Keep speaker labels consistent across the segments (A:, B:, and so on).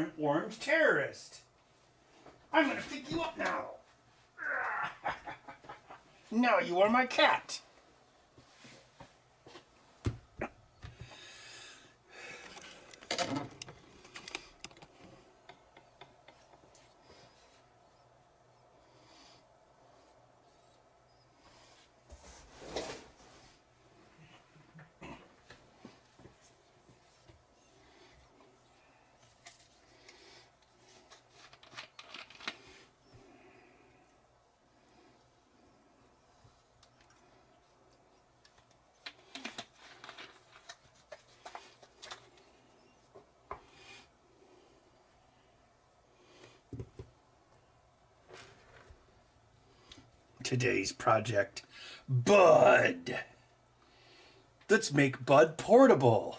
A: an orange terrorist. I'm going to pick you up now. Now you are my cat. Today's project, Bud. Let's make Bud portable.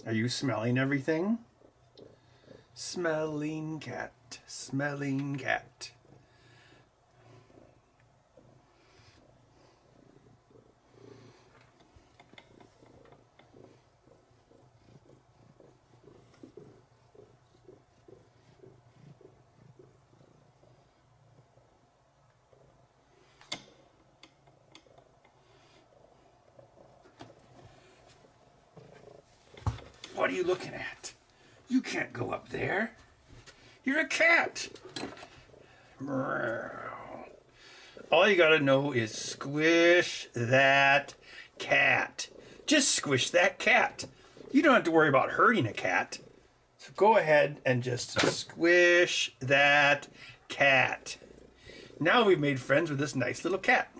A: Are you smelling everything? Smelling cat, smelling cat. What are you looking at? You can't go up there. You're a cat. All you gotta know is squish that cat. Just squish that cat. You don't have to worry about hurting a cat. So go ahead and just squish that cat. Now we've made friends with this nice little cat.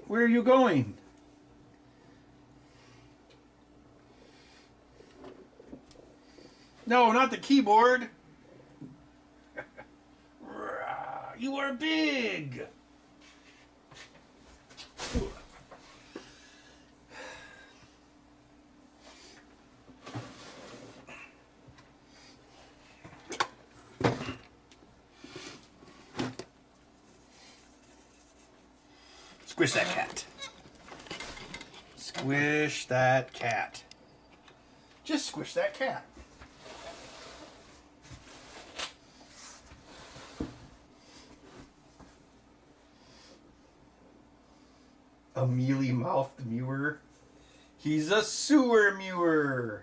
A: Where are you going? No, not the keyboard. You are big. Squish that cat. Squish that cat. Just squish that cat. A mealy-mouthed mewer. He's a sewer mewer.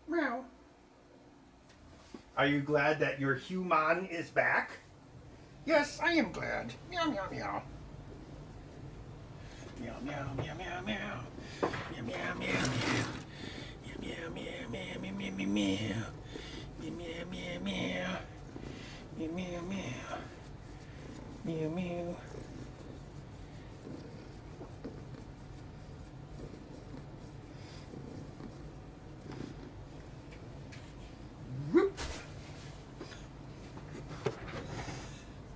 A: Meow. Are you glad that your human is back? Yes, I am glad. Meow, meow, meow. Meow, meow, meow, meow, meow. Meow, meow, meow, meow. Meow, meow, meow, meow, meow, meow, meow. Meow, meow, meow. Meow, meow, meow. Meow, meow. Whoop.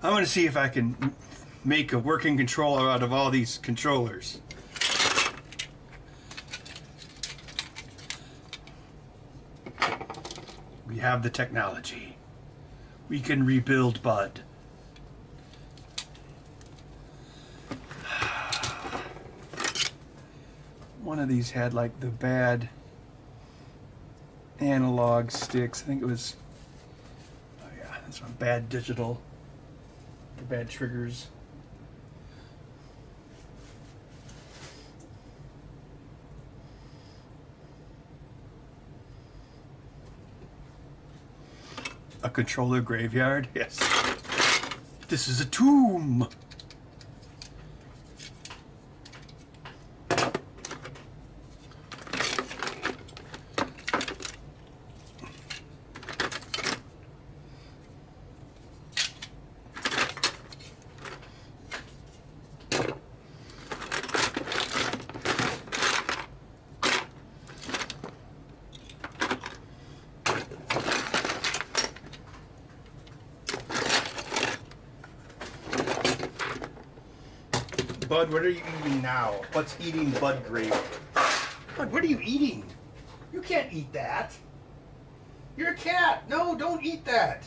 A: I want to see if I can make a working controller out of all these controllers. We have the technology. We can rebuild Bud. One of these had like the bad analog sticks. I think it was, oh yeah, this one, bad digital, or bad triggers. A controller graveyard? Yes. This is a tomb. Bud, what are you eating now? What's eating Bud grape? Bud, what are you eating? You can't eat that. You're a cat. No, don't eat that.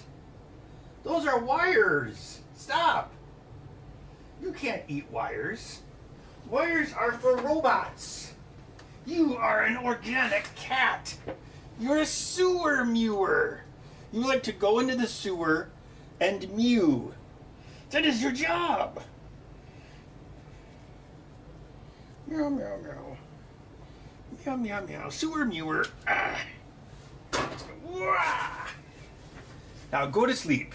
A: Those are wires. Stop. You can't eat wires. Wires are for robots. You are an organic cat. You're a sewer mewer. You like to go into the sewer and mew. That is your job. Meow, meow, meow. Meow, meow, meow. Sewer mewer. Ah. Now go to sleep.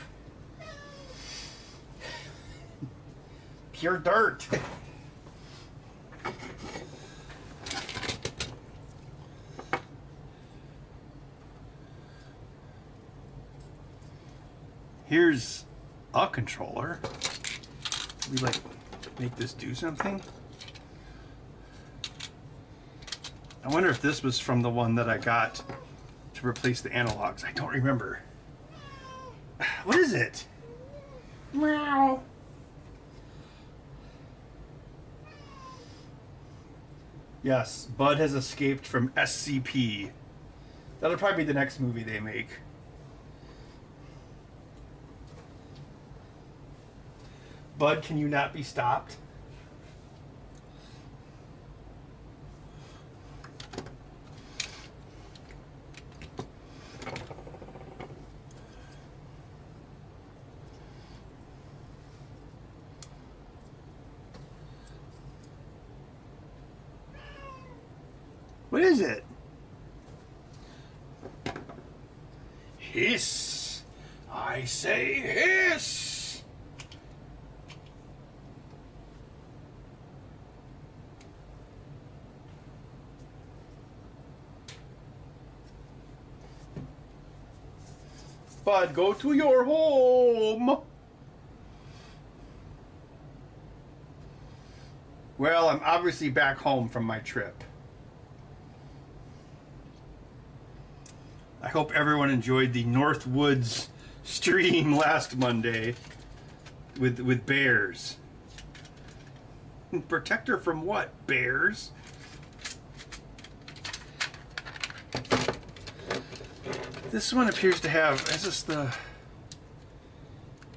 A: Pure dirt. Here's a controller. We like make this do something. I wonder if this was from the one that I got to replace the analogs. I don't remember. What is it? Meow. Yes, Bud has escaped from SCP. That'll probably be the next movie they make. Bud, can you not be stopped? What is it? Hiss. I say hiss. Bud, go to your home. Well, I'm obviously back home from my trip. I hope everyone enjoyed the Northwoods stream last Monday with bears. Protect her from what? Bears? This one appears to have, is this the,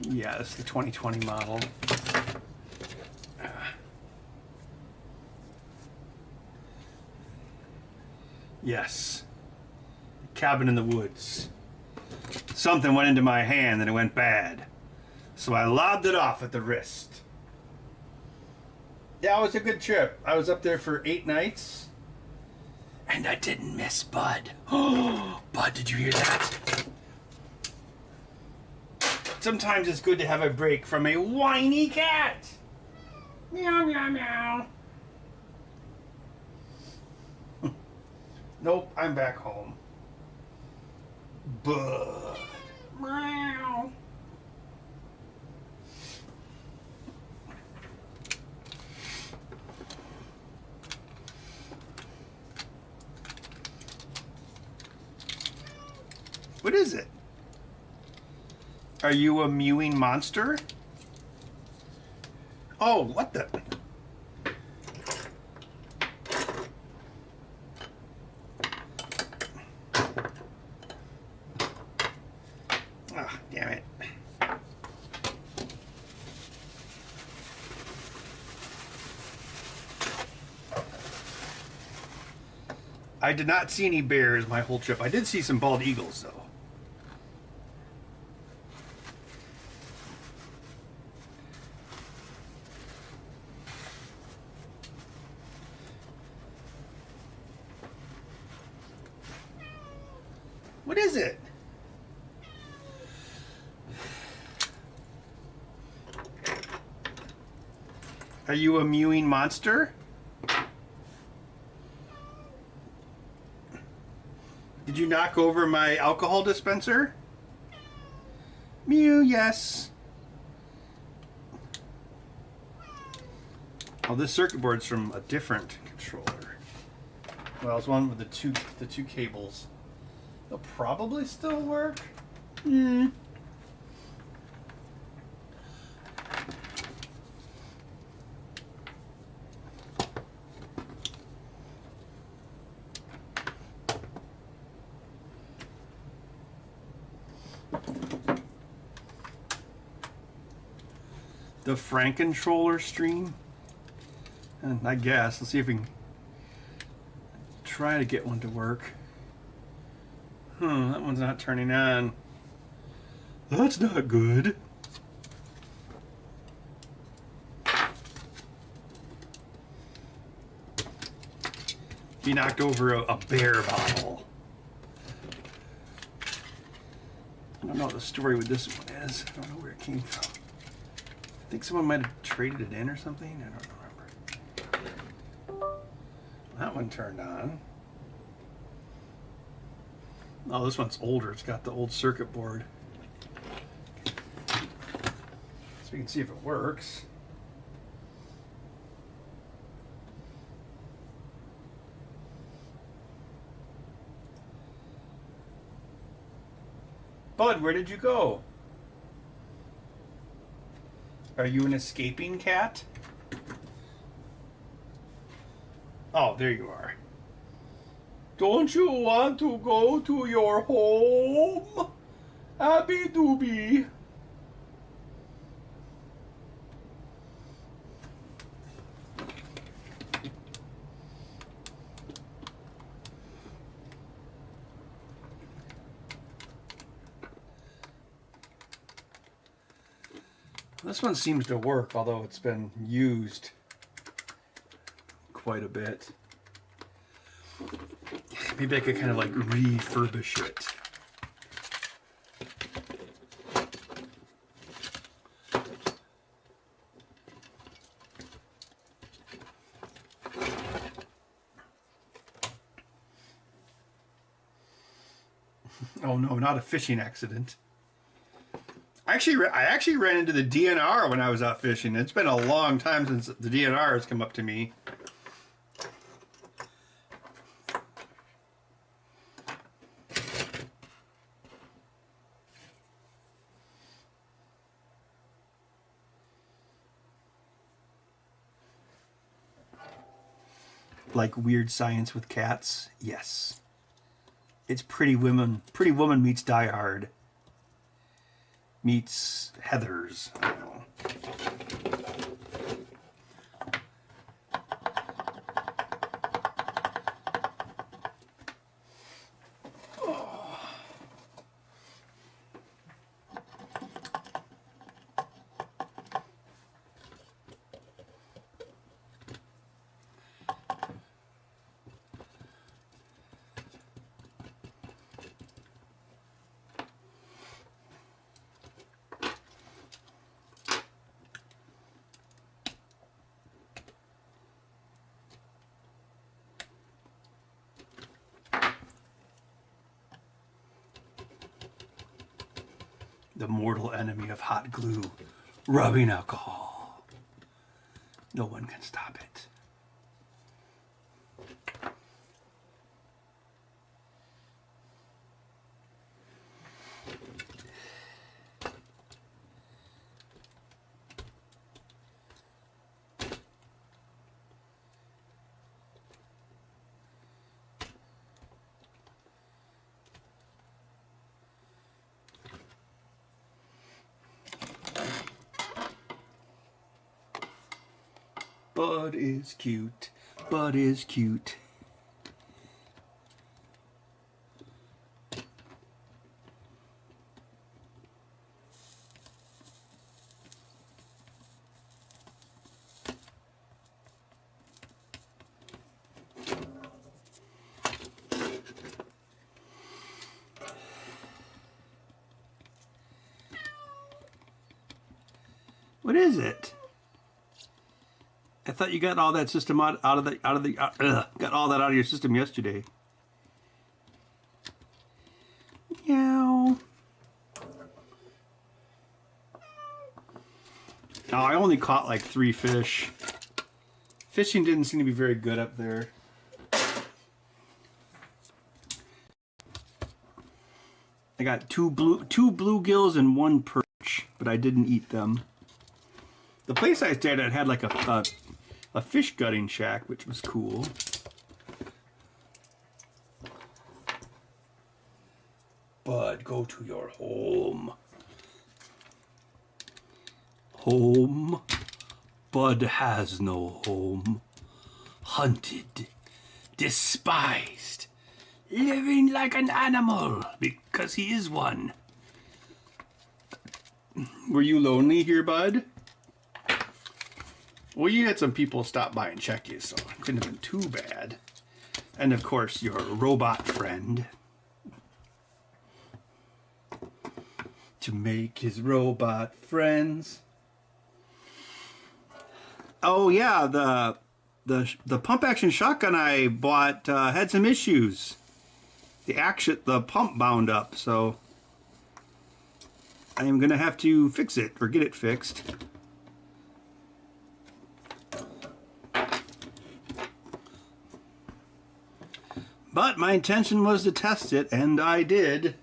A: yeah, it's the 2020 model. Yes. Cabin in the woods. Something went into my hand and it went bad. So I lobbed it off at the wrist. Yeah, it was a good trip. I was up there for 8 nights. And I didn't miss Bud. Oh, Bud, did you hear that? Sometimes it's good to have a break from a whiny cat. Meow, meow, meow. Nope, I'm back home. Bud. Meow. What is it? Are you a mewing monster? Oh, what the? Ah, damn it. I did not see any bears my whole trip. I did see some bald eagles, though. What is it? Are you a mewing monster? Did you knock over my alcohol dispenser? Mew, yes. Oh, this circuit board's from a different controller. Well, it's one with the two cables. They'll probably still work. the Frankentroller stream. And I guess let's see if we can try to get one to work. That one's not turning on. That's not good. He knocked over a bear bottle. I don't know what the story with this one is. I don't know where it came from. I think someone might have traded it in or something. I don't remember. That one turned on. Oh, this one's older. It's got the old circuit board. So we can see if it works. Bud, where did you go? Are you an escaping cat? Oh, there you are. Don't you want to go to your home, Abby Doobie? This one seems to work, although it's been used quite a bit. Maybe I could kind of like refurbish it. Oh no, not a fishing accident. I actually ran into the DNR when I was out fishing. It's been a long time since the DNR has come up to me. Like Weird Science with Cats? Yes. It's Pretty Woman. Pretty Woman meets Die Hard. Meets Heathers. I don't know. The mortal enemy of hot glue, rubbing alcohol. No one can stop it. Bud is cute. Bud is cute. What is it? I thought you got all that system got all that out of your system yesterday. Meow. Oh, I only caught like 3 fish. Fishing didn't seem to be very good up there. I got two bluegills and 1 perch, but I didn't eat them. The place I stayed at had like a fish gutting shack, which was cool. Bud, go to your home. Home. Bud has no home. Hunted. Despised. Living like an animal because he is one. Were you lonely here, Bud? Well, you had some people stop by and check you, so it couldn't have been too bad. And of course, your robot friend. To make his robot friends. Oh yeah, the pump action shotgun I bought had some issues. The pump bound up, so I am gonna have to fix it or get it fixed. But my intention was to test it, and I did.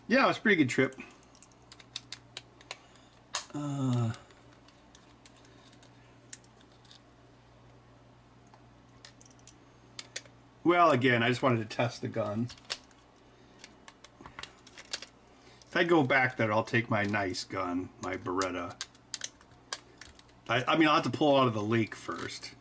A: Yeah, it was a pretty good trip. Well, again, I just wanted to test the gun. If I go back there, I'll take my nice gun, my Beretta. I mean, I'll have to pull it out of the lake first.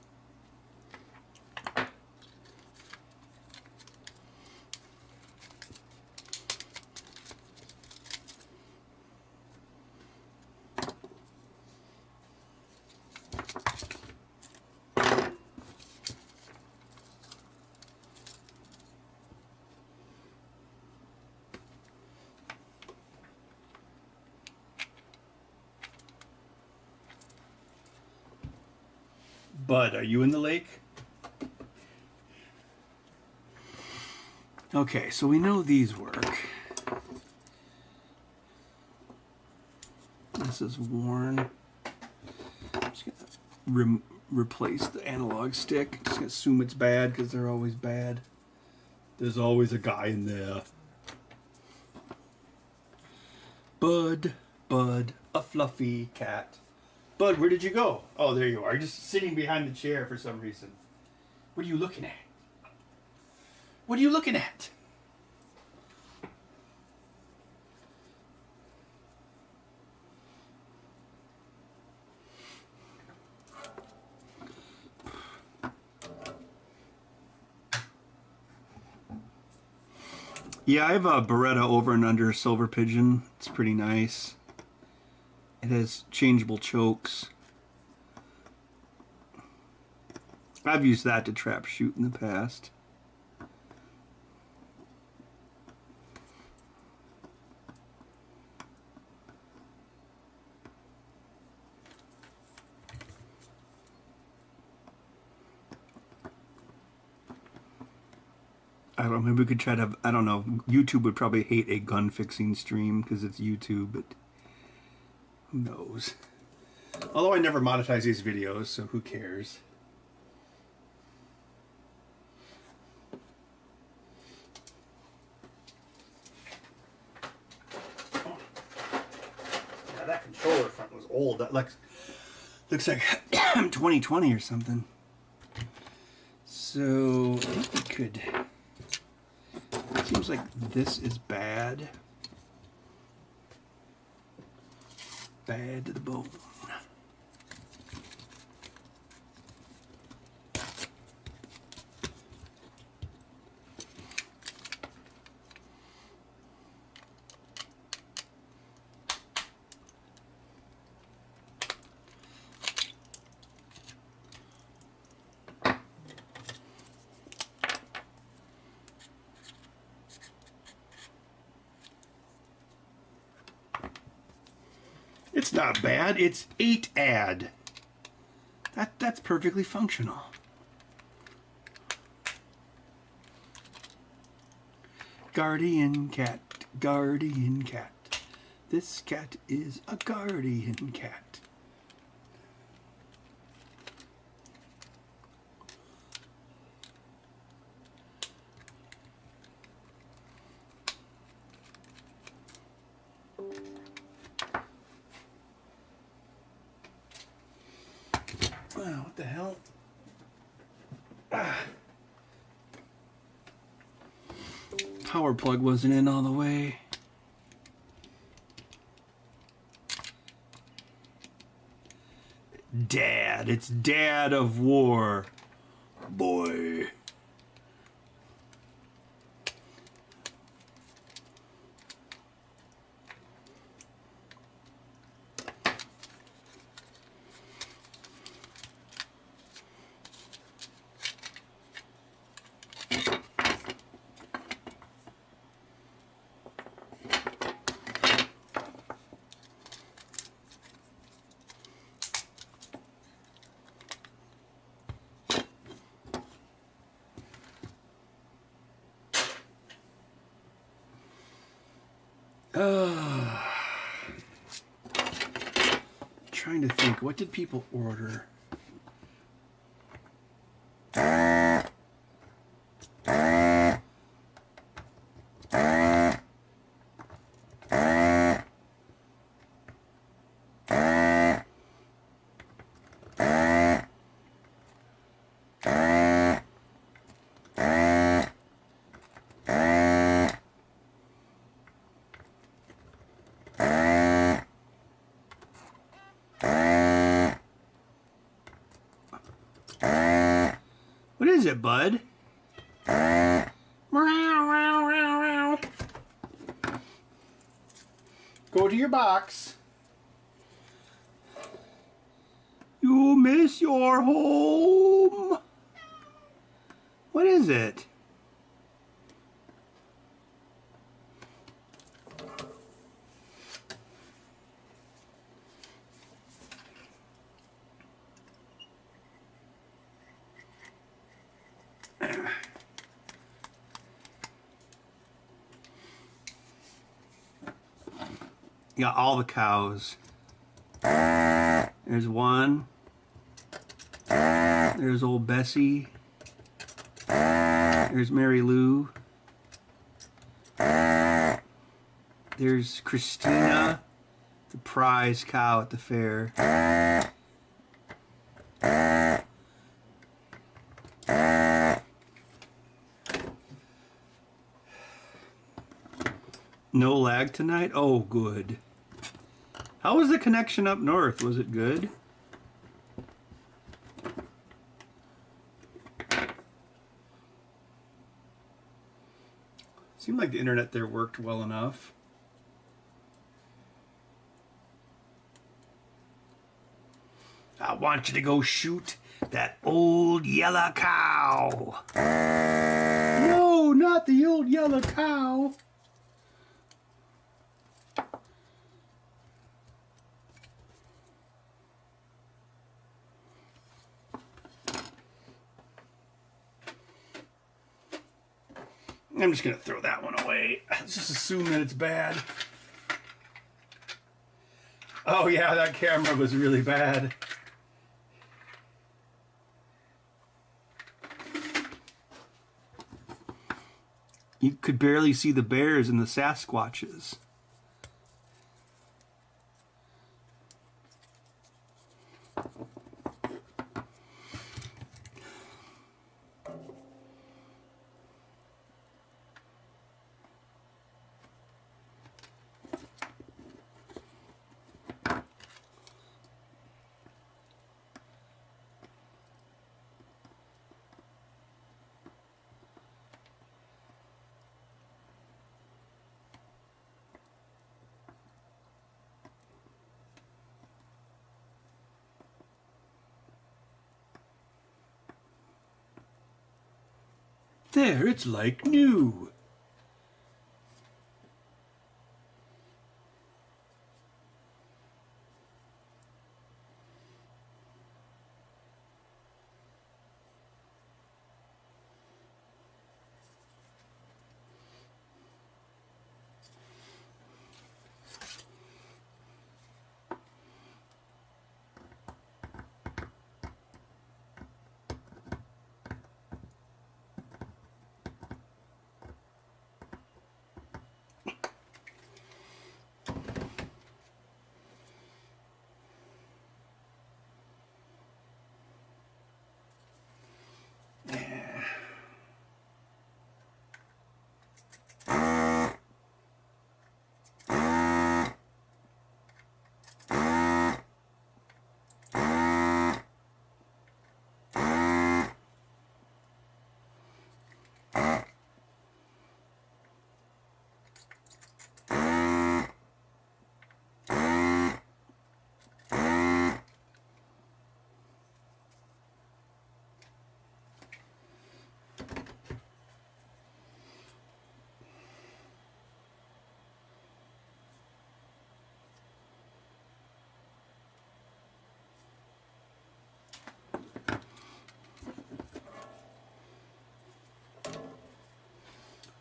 A: Bud, are you in the lake? Okay, so we know these work. This is worn. I'm just gonna replace the analog stick. Just gonna assume it's bad because they're always bad. There's always a guy in there. Bud, a fluffy cat. Bud, where did you go? Oh, there you are. You're just sitting behind the chair for some reason. What are you looking at? What are you looking at? Yeah, I have a Beretta over and under Silver Pigeon. It's pretty nice. It has changeable chokes. I've used that to trap shoot in the past. I don't know, maybe we could try to, I don't know, YouTube would probably hate a gun fixing stream because it's YouTube, but who knows. Although I never monetize these videos, so who cares? Yeah, that controller front was old. That looks like 2020 or something. So I think we could Seems like this is bad. Bad to the bone. It's not bad. It's 8-add. That's perfectly functional. Guardian cat, guardian cat. This cat is a guardian cat. Wow, what the hell? Power plug wasn't in all the way. Dad, it's Dad of War. Boy. Trying to think, what did people order? What is it, bud? Go to your box. You miss your home. What is it? You got all the cows. There's one. There's old Bessie. There's Mary Lou. There's Christina, the prize cow at the fair. No lag tonight? Oh, good. How was the connection up north? Was it good? Seemed like the internet there worked well enough. I want you to go shoot that old yellow cow. No, not the old yellow cow. I'm just going to throw that one away. Let's just assume that it's bad. Oh yeah, that camera was really bad. You could barely see the bears and the Sasquatches. There, it's like new.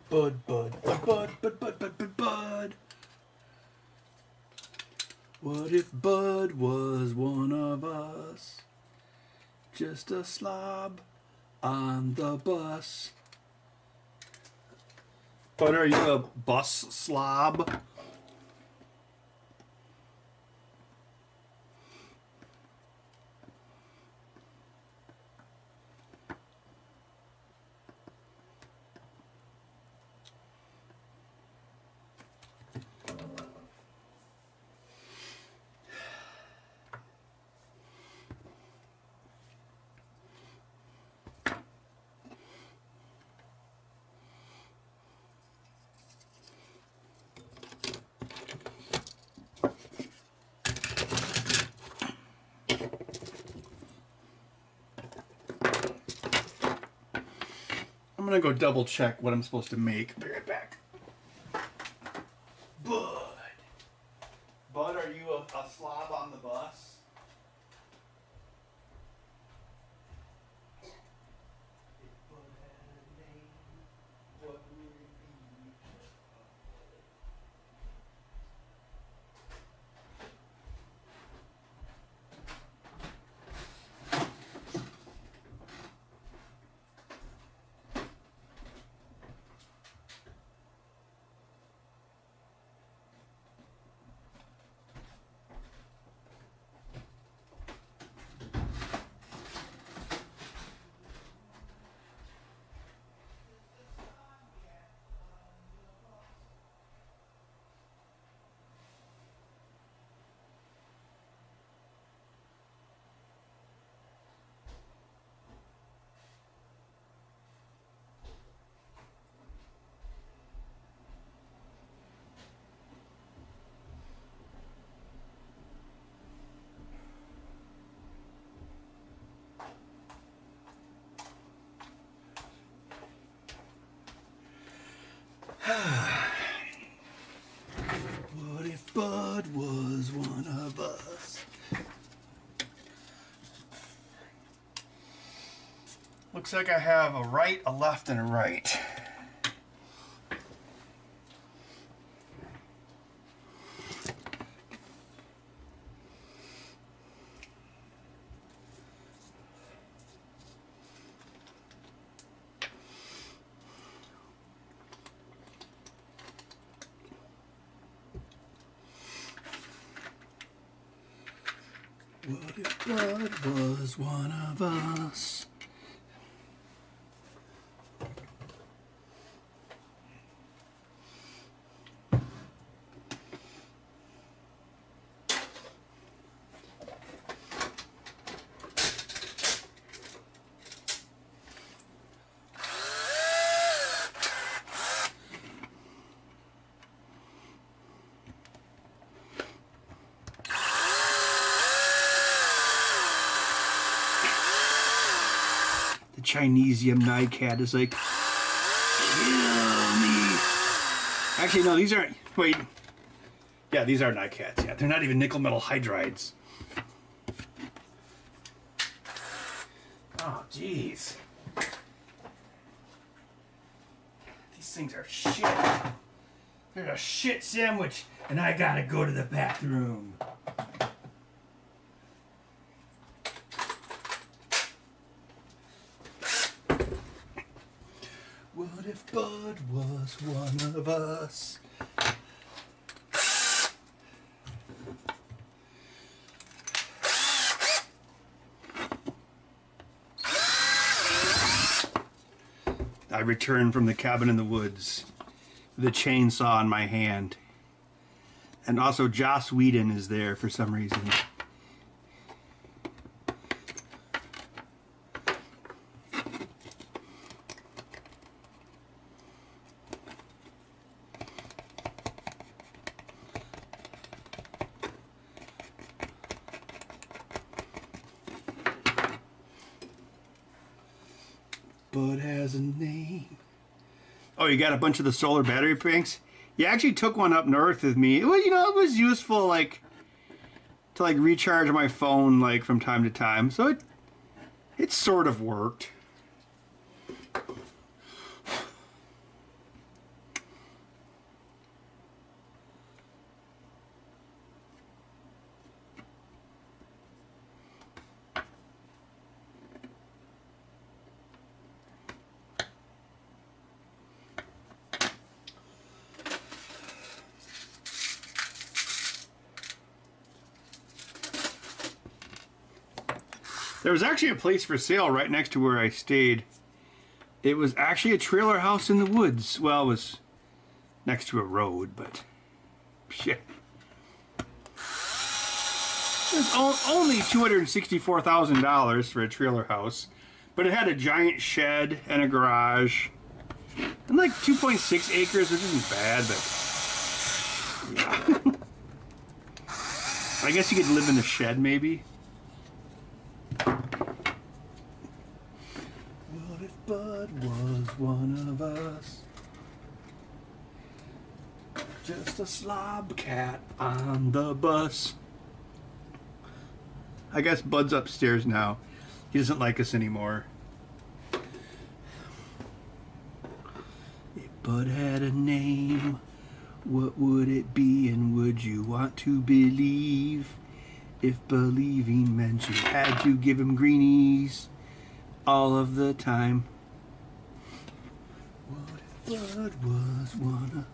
A: Bud, bud, bud, bud, bud, bud, bud, bud, bud. What if Bud was one of us? Just a slob on the bus. Bud, are you a bus slob? I'm gonna go double check what I'm supposed to make. Be right back. Bud. Bud, are you a slob on the bus? If Bud had a name, what would it be? What if Bud was one of us? Looks like I have a right, a left, and a right. What if Bud was one of us? Chinese Yamnai cat is like, Actually, no, these aren't. Wait. Yeah, these are not cats. Yeah, they're not even nickel metal hydrides. Oh, jeez. These things are shit. They're a shit sandwich, and I gotta go to the bathroom. What if Bud was one of us? I returned from the cabin in the woods with a chainsaw in my hand. And also Joss Whedon is there for some reason. Bud has a name. Oh, you got a bunch of the solar battery pranks? You actually took one up north with me. Well, you know, it was useful, like, to, like, recharge my phone, like, from time to time. So it sort of worked. There was actually a place for sale right next to where I stayed. It was actually a trailer house in the woods. Well, it was next to a road, but shit. It was only $264,000 for a trailer house, but it had a giant shed and a garage and like 2.6 acres, which isn't bad, but yeah. I guess you could live in the shed maybe. What if Bud was one of us? Just a slob cat on the bus. I guess Bud's upstairs now. He doesn't like us anymore. If Bud had a name, what would it be, and would you want to believe? If believing meant you had to give him greenies all of the time. What if Bud was one of...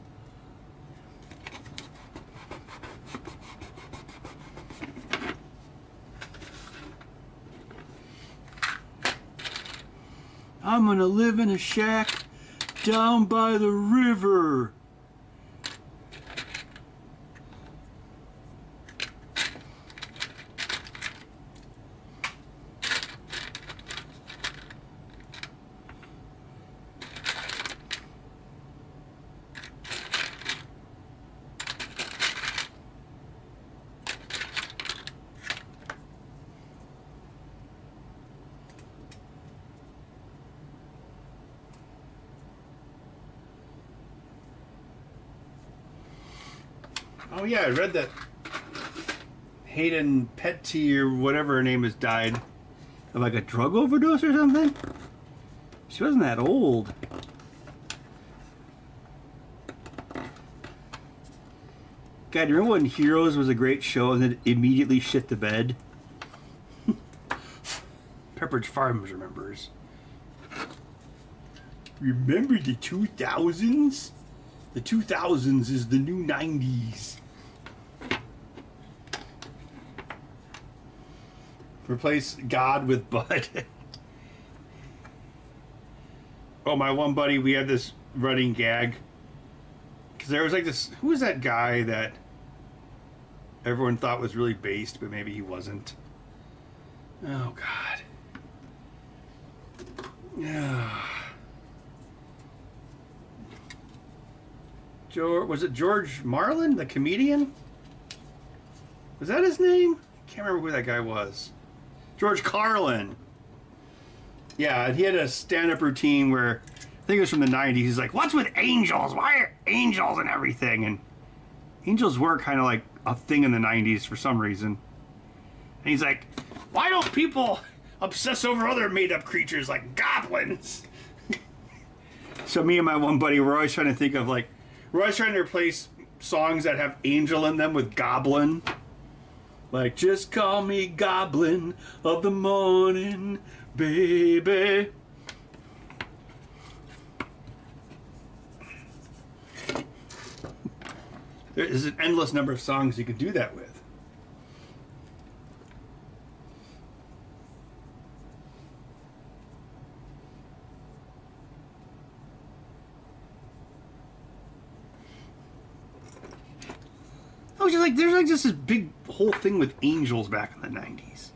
A: I'm gonna live in a shack down by the river. Oh yeah, I read that Hayden Petty or whatever her name is died of like a drug overdose or something. She wasn't that old. God, do you remember when Heroes was a great show and then immediately shit the bed? Pepperidge Farms remembers. Remember the 2000s? The 2000s is the new 90s. Replace God with Bud. Oh, my one buddy, we had this running gag. Because there was like this... Who was that guy that everyone thought was really based, but maybe he wasn't? Oh, God. Yeah. Was it George Marlin, the comedian? Was that his name? I can't remember who that guy was. George Carlin. Yeah, and he had a stand-up routine where think it was from the 90s. He's like, what's with angels? Why are angels and everything? And angels were kind of like a thing in the 90s for some reason. And he's like, why don't people obsess over other made-up creatures like goblins? So me and my one buddy were always trying to think of like, we're always trying to replace songs that have angel in them with goblin. Like, just call me goblin of the morning, baby. There is an endless number of songs you can do that with. I was just like, there's like just this big whole thing with angels back in the 90s.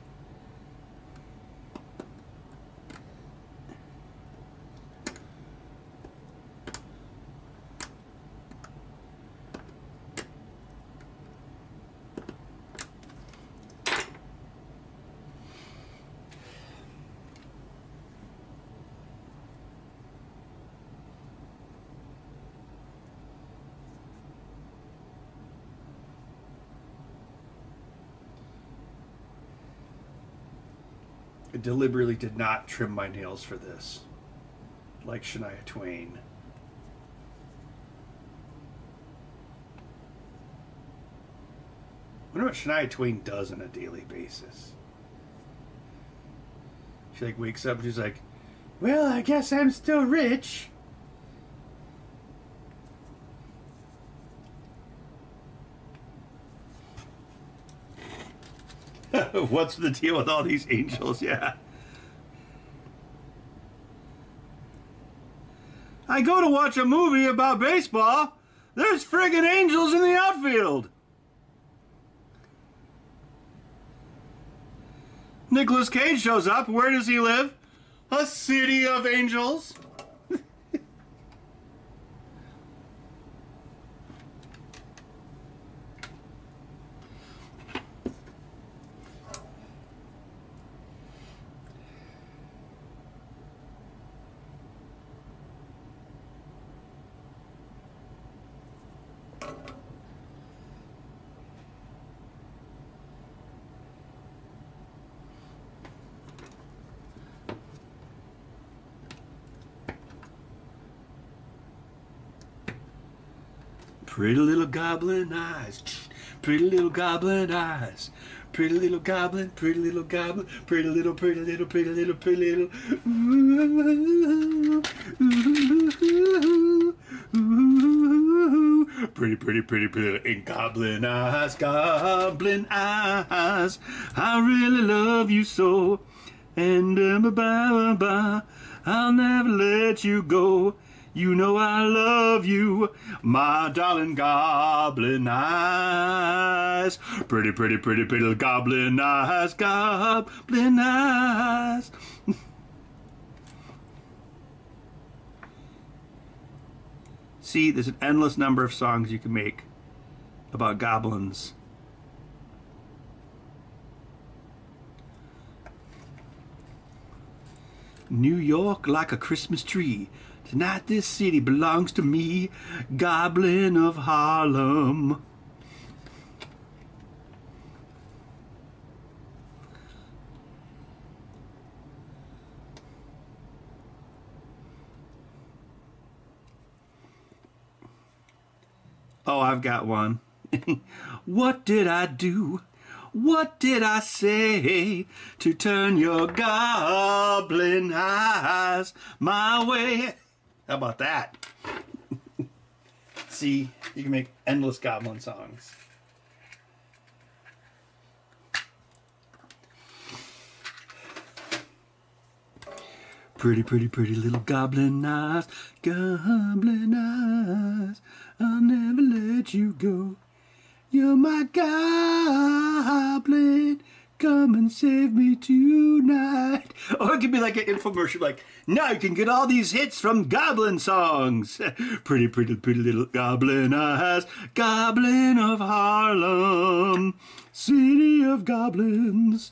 A: I deliberately did not trim my nails for this, like Shania Twain. I wonder what Shania Twain does on a daily basis. She like wakes up and she's like, well, I guess I'm still rich. What's the deal with all these angels? Yeah. I go to watch a movie about baseball. There's friggin' angels in the outfield. Nicolas Cage shows up. Where does he live? A city of angels. Pretty little goblin eyes, pretty little goblin eyes, pretty little goblin, pretty little goblin, pretty little, pretty little, pretty little, pretty little. Ooh, ooh, ooh, pretty, pretty, pretty, pretty, and goblin eyes, goblin eyes. I really love you so, and I'll never let you go. You know I love you, my darling goblin eyes. Pretty, pretty, pretty, pretty little goblin eyes, goblin eyes. See, there's an endless number of songs you can make about goblins. New York like a Christmas tree. Tonight this city belongs to me, Goblin of Harlem. Oh, I've got one. What did I do? What did I say to turn your goblin eyes my way? How about that? See, you can make endless goblin songs. Pretty, pretty, pretty little goblin eyes, goblin eyes. I'll never let you go. You're my goblin. Come and save me tonight. Or it could be like an infomercial, like, now you can get all these hits from goblin songs. Pretty, pretty, pretty little goblin eyes, Goblin of Harlem, city of goblins.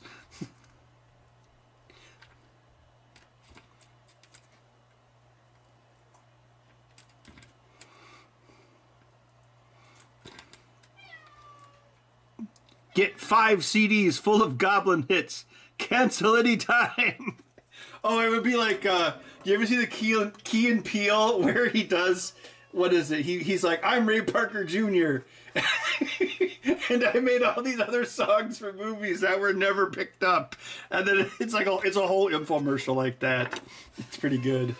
A: Get 5 CDs full of Goblin hits. Cancel anytime. Oh, it would be like, you ever see the Key and Peele where he does, what is it? He's like, I'm Ray Parker Jr. and I made all these other songs for movies that were never picked up. And then it's like, it's a whole infomercial like that. It's pretty good.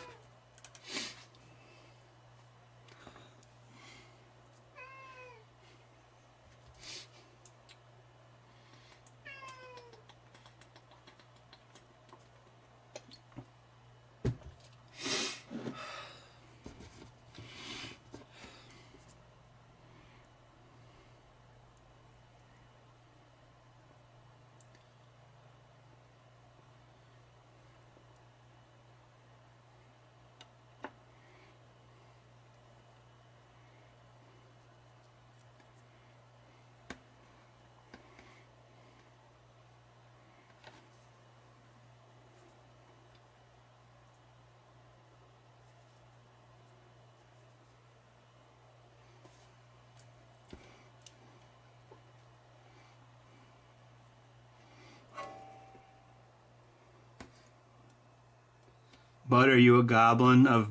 A: But are you a goblin of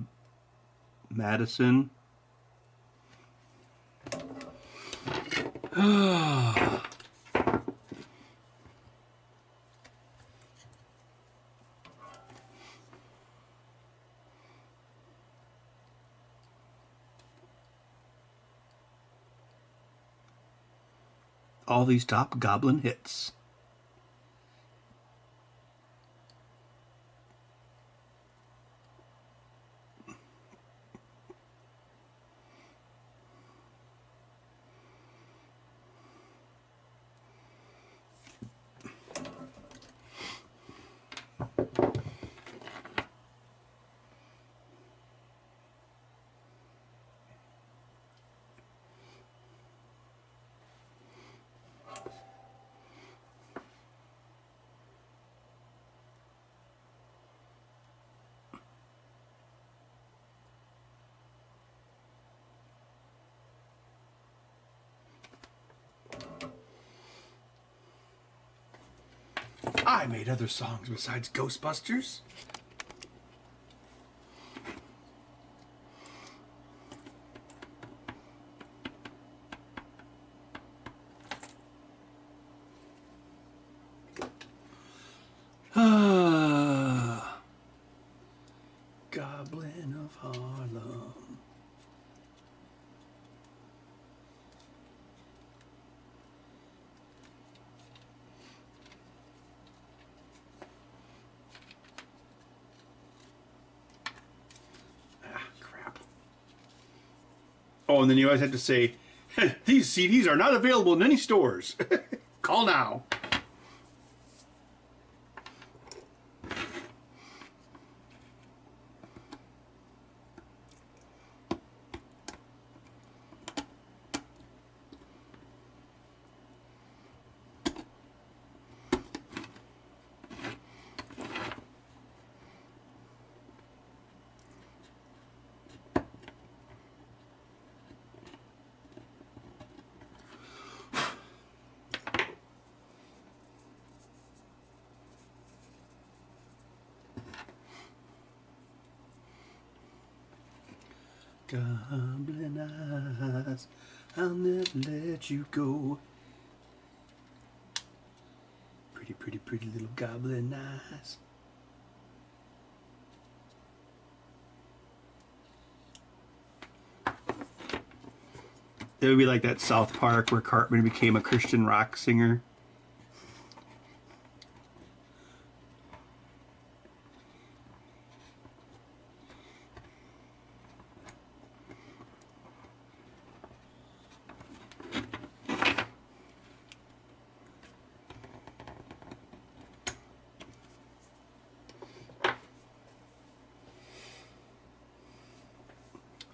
A: Madison? All these top goblin hits. I made other songs besides Ghostbusters. Goblin of Harlem. Crap. Oh, and then you always have to say, these CDs are not available in any stores. Call now. Goblin eyes, I'll never let you go. Pretty, pretty, pretty little goblin eyes. It would be like that South Park where Cartman became a Christian rock singer.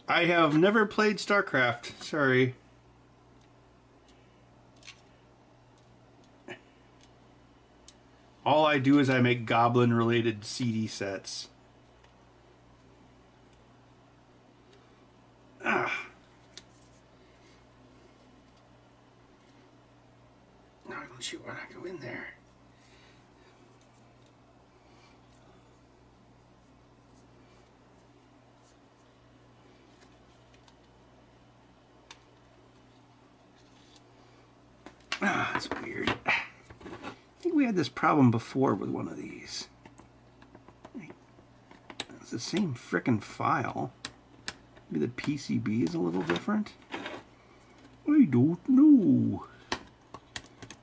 A: I have never played StarCraft. Sorry. All I do is I make goblin-related CD sets. No, don't you want to go in there? Ah, that's weird. I think we had this problem before with one of these. It's the same frickin' file. Maybe the PCB is a little different. I don't know.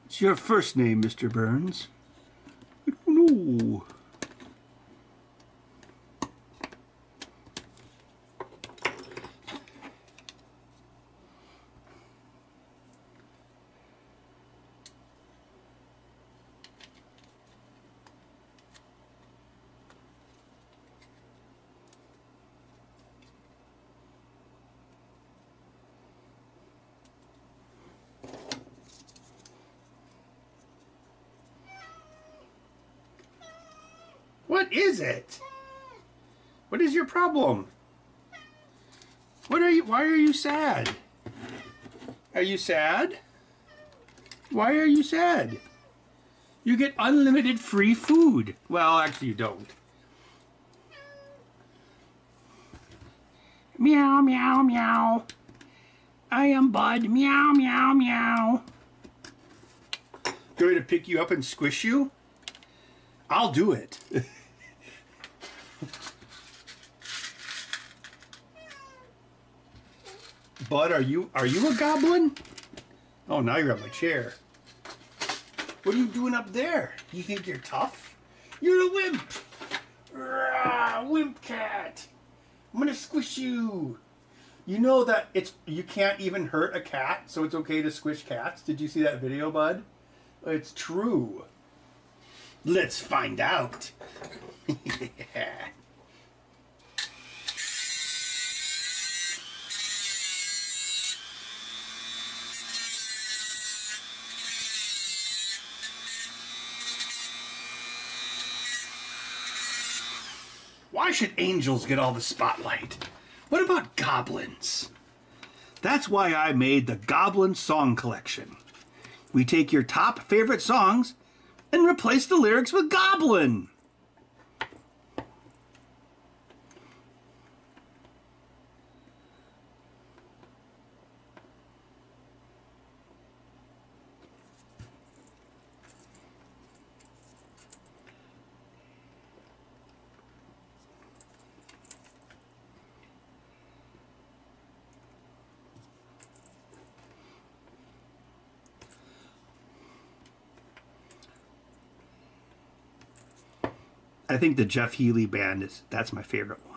A: What's your first name, Mr. Burns? I don't know. What is it? What is your problem? What are you? Why are you sad? Are you sad? Why are you sad? You get unlimited free food. Well, actually you don't. Meow, meow, meow. I am Bud. Meow, meow, meow. Going to pick you up and squish you? I'll do it. Bud, are you a goblin? Oh, now you're on my chair. What are you doing up there? You think you're tough? You're a wimp. Rah, wimp cat. I'm gonna squish you. You know that you can't even hurt a cat, so it's okay to squish cats. Did you see that video, Bud? It's true. Let's find out. Yeah. Why should angels get all the spotlight? What about goblins? That's why I made the Goblin Song Collection. We take your top favorite songs and replace the lyrics with goblin. I think the Jeff Healey band that's my favorite one.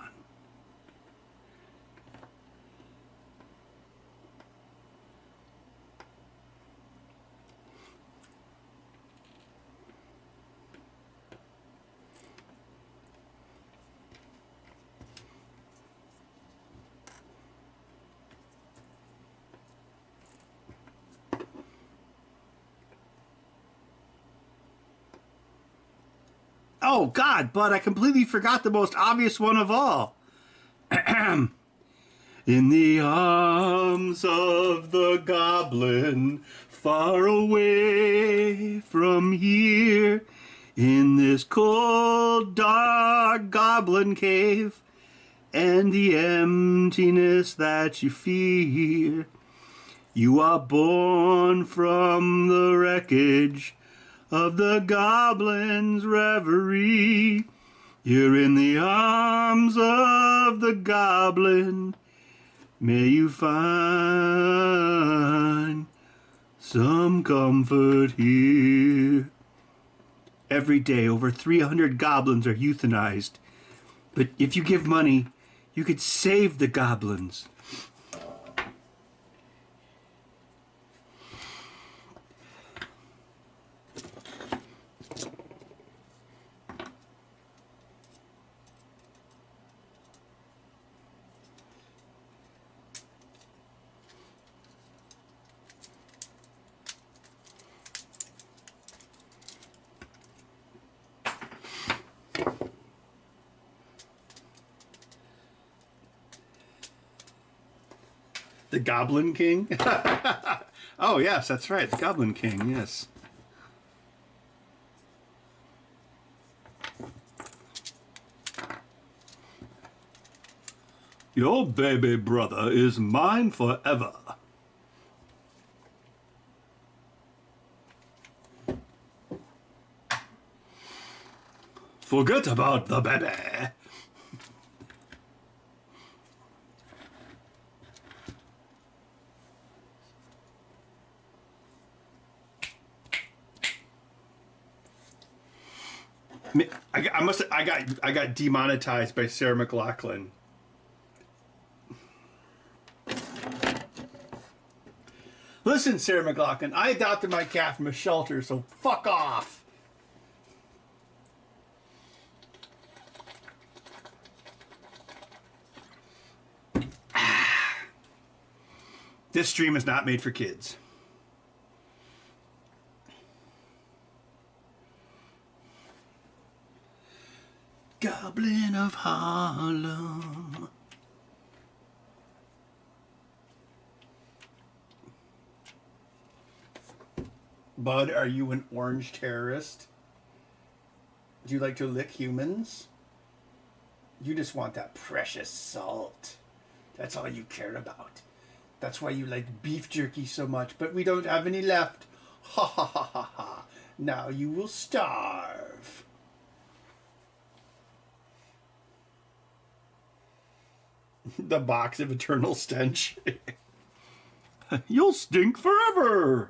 A: Oh, God, but I completely forgot the most obvious one of all. In the arms of the goblin, far away from here, in this cold, dark goblin cave, and the emptiness that you fear, you are born from the wreckage of the goblin's reverie. You're in the arms of the goblin. May you find some comfort here. Every day, over 300 goblins are euthanized. But if you give money, you could save the goblins. The Goblin King? Oh, yes, that's right. The Goblin King, yes. Your baby brother is mine forever. Forget about the baby. I got demonetized by Sarah McLachlan. Listen, Sarah McLachlan, I adopted my cat from a shelter, so fuck off. This stream is not made for kids. Goblin of Harlem. Bud, are you an orange terrorist? Do you like to lick humans? You just want that precious salt. That's all you care about. That's why you like beef jerky so much, but we don't have any left. Ha ha ha ha ha. Now you will starve. The box of eternal stench. You'll stink forever.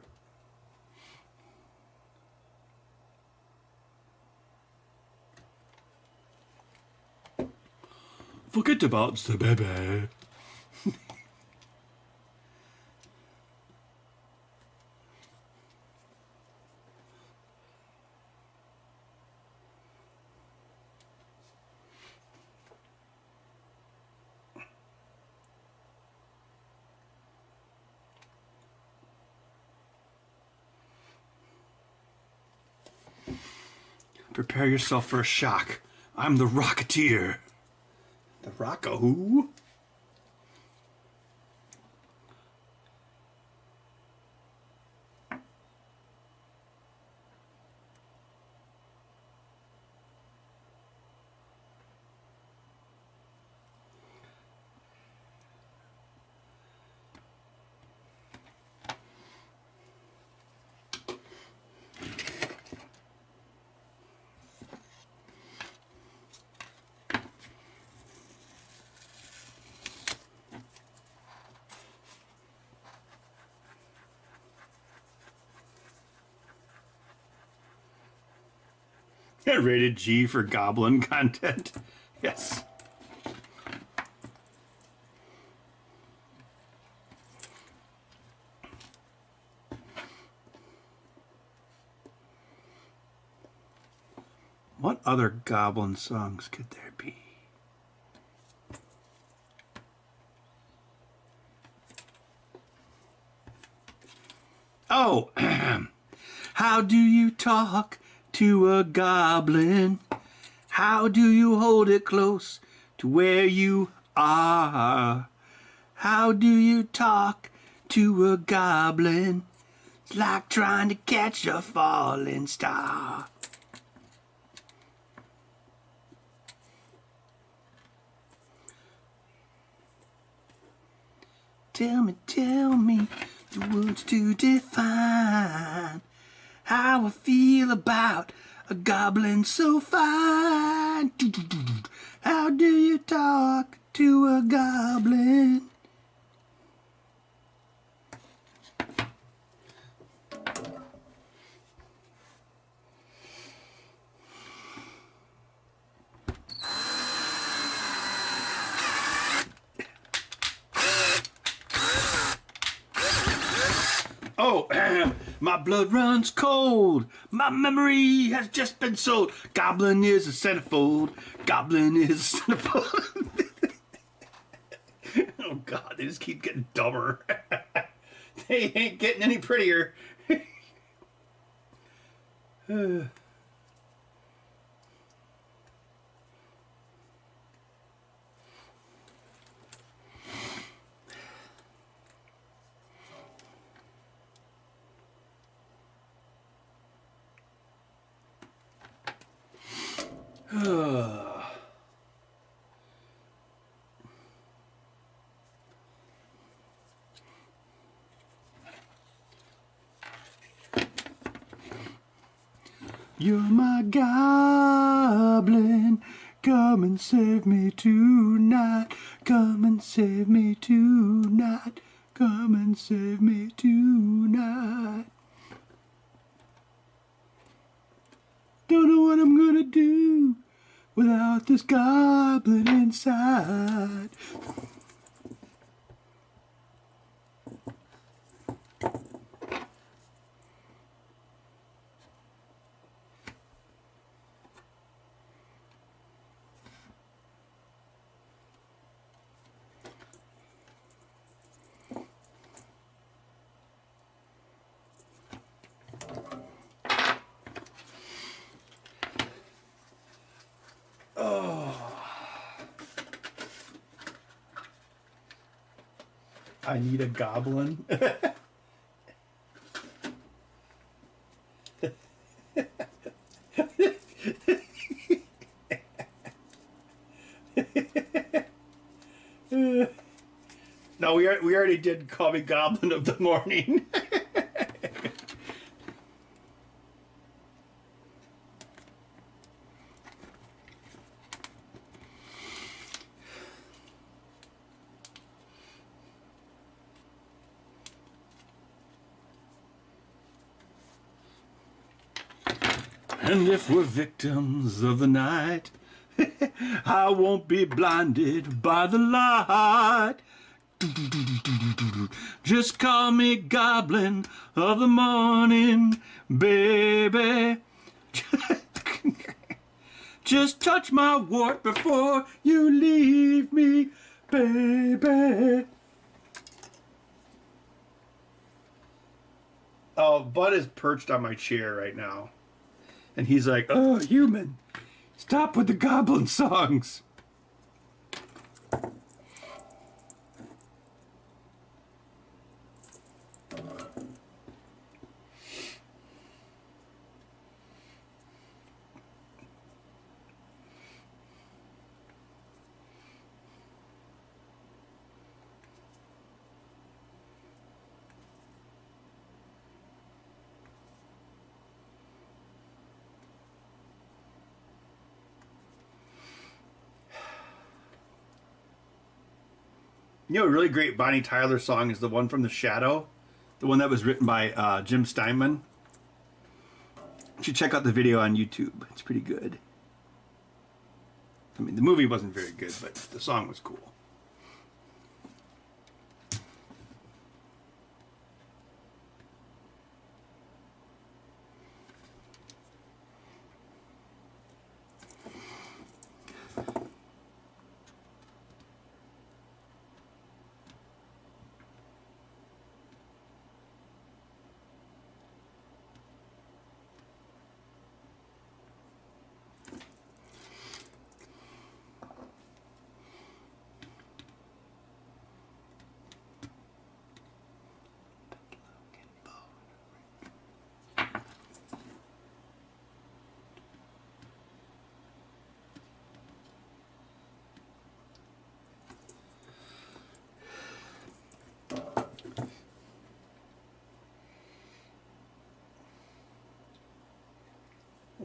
A: Forget about the baby. Prepare yourself for a shock. I'm the Rocketeer. The Rocka-who? Rated G for goblin content. Yes. What other goblin songs could there be? Oh, how do you talk to a goblin? How do you hold it close to where you are? How do you talk to a goblin? It's like trying to catch a falling star. Tell me the words to define how I feel about a goblin so fine. How do you talk to a goblin? Oh, my blood runs cold. My memory has just been sold. Goblin is a centerfold. Goblin is a centerfold. Oh, God, they just keep getting dumber. They ain't getting any prettier. You're my goblin. Come and save me tonight. Come and save me tonight. Come and save me tonight. Don't know what I'm gonna do without this goblin inside. I need a goblin. No, we already did Call Me Goblin of the Morning. And if we're victims of the night, I won't be blinded by the light. Just call me Goblin of the Morning, baby. Just touch my wart before you leave me, baby. Oh, Bud is perched on my chair right now. And he's like, oh, human, stop with the goblin songs. You know, a really great Bonnie Tyler song is the one from The Shadow, the one that was written by Jim Steinman. You should check out the video on YouTube. It's pretty good. I mean, the movie wasn't very good, but the song was cool.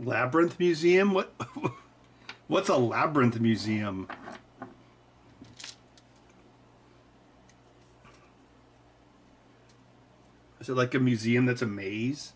A: Labyrinth Museum? What? What's a labyrinth museum? Is it like a museum that's a maze?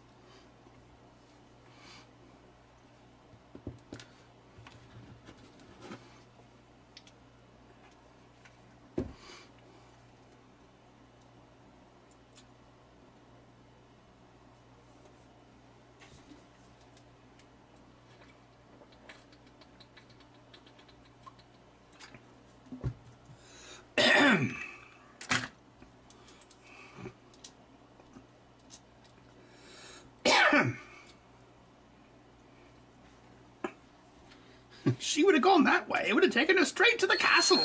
A: She would have gone that way. It would have taken her straight to the castle.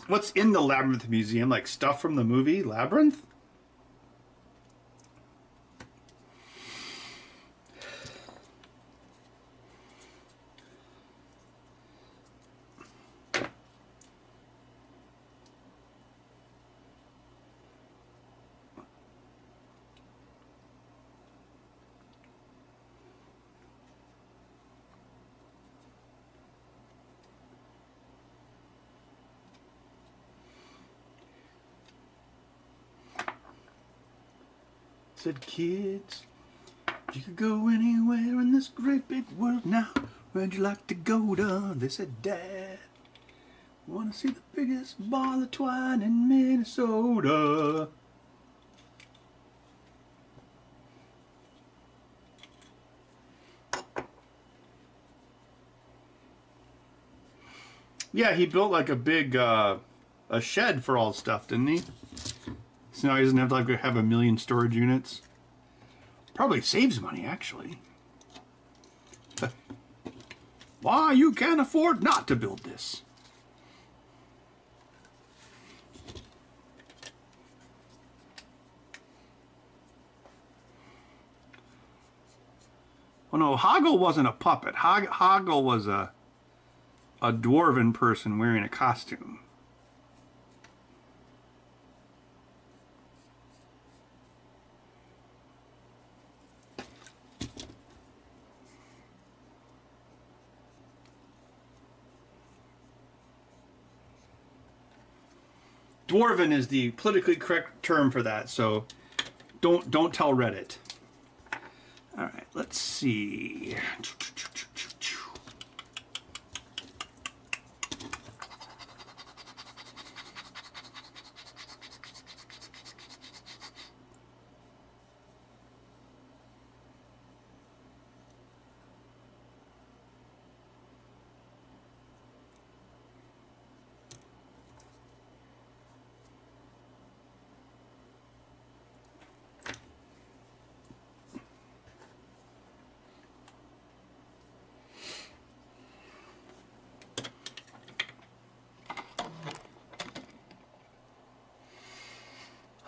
A: What's in the Labyrinth Museum? Like stuff from the movie Labyrinth? Said kids, you could go anywhere in this great big world now. Where'd you like to go to? They said, Dad, wanna see the biggest ball of twine in Minnesota. Yeah, he built like a big a shed for all stuff, didn't he? So now he doesn't have to like have a million storage units. Probably saves money, actually. Why, you can't afford not to build this. Oh no, Hoggle wasn't a puppet. Hoggle was a dwarven person wearing a costume. Dwarven is the politically correct term for that, so don't tell Reddit. All right, let's see.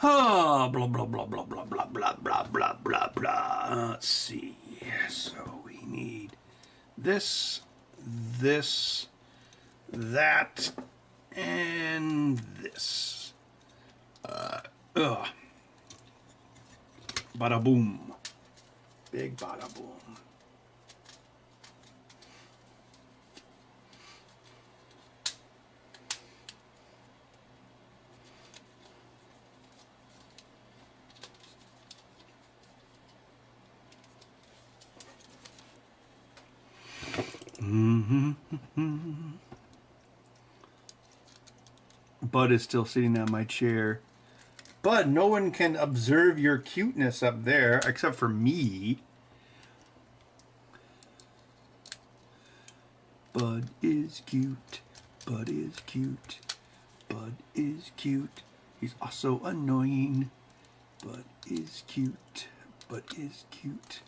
A: Oh, blah, blah, blah, blah, blah, blah, blah, blah, blah, blah, blah. Let's see. So we need this, this, that, and this. Bada boom. Big bada boom. Bud is still sitting on my chair. Bud, no one can observe your cuteness up there except for me. Bud is cute. Bud is cute. Bud is cute. He's also annoying. Bud is cute. Bud is cute.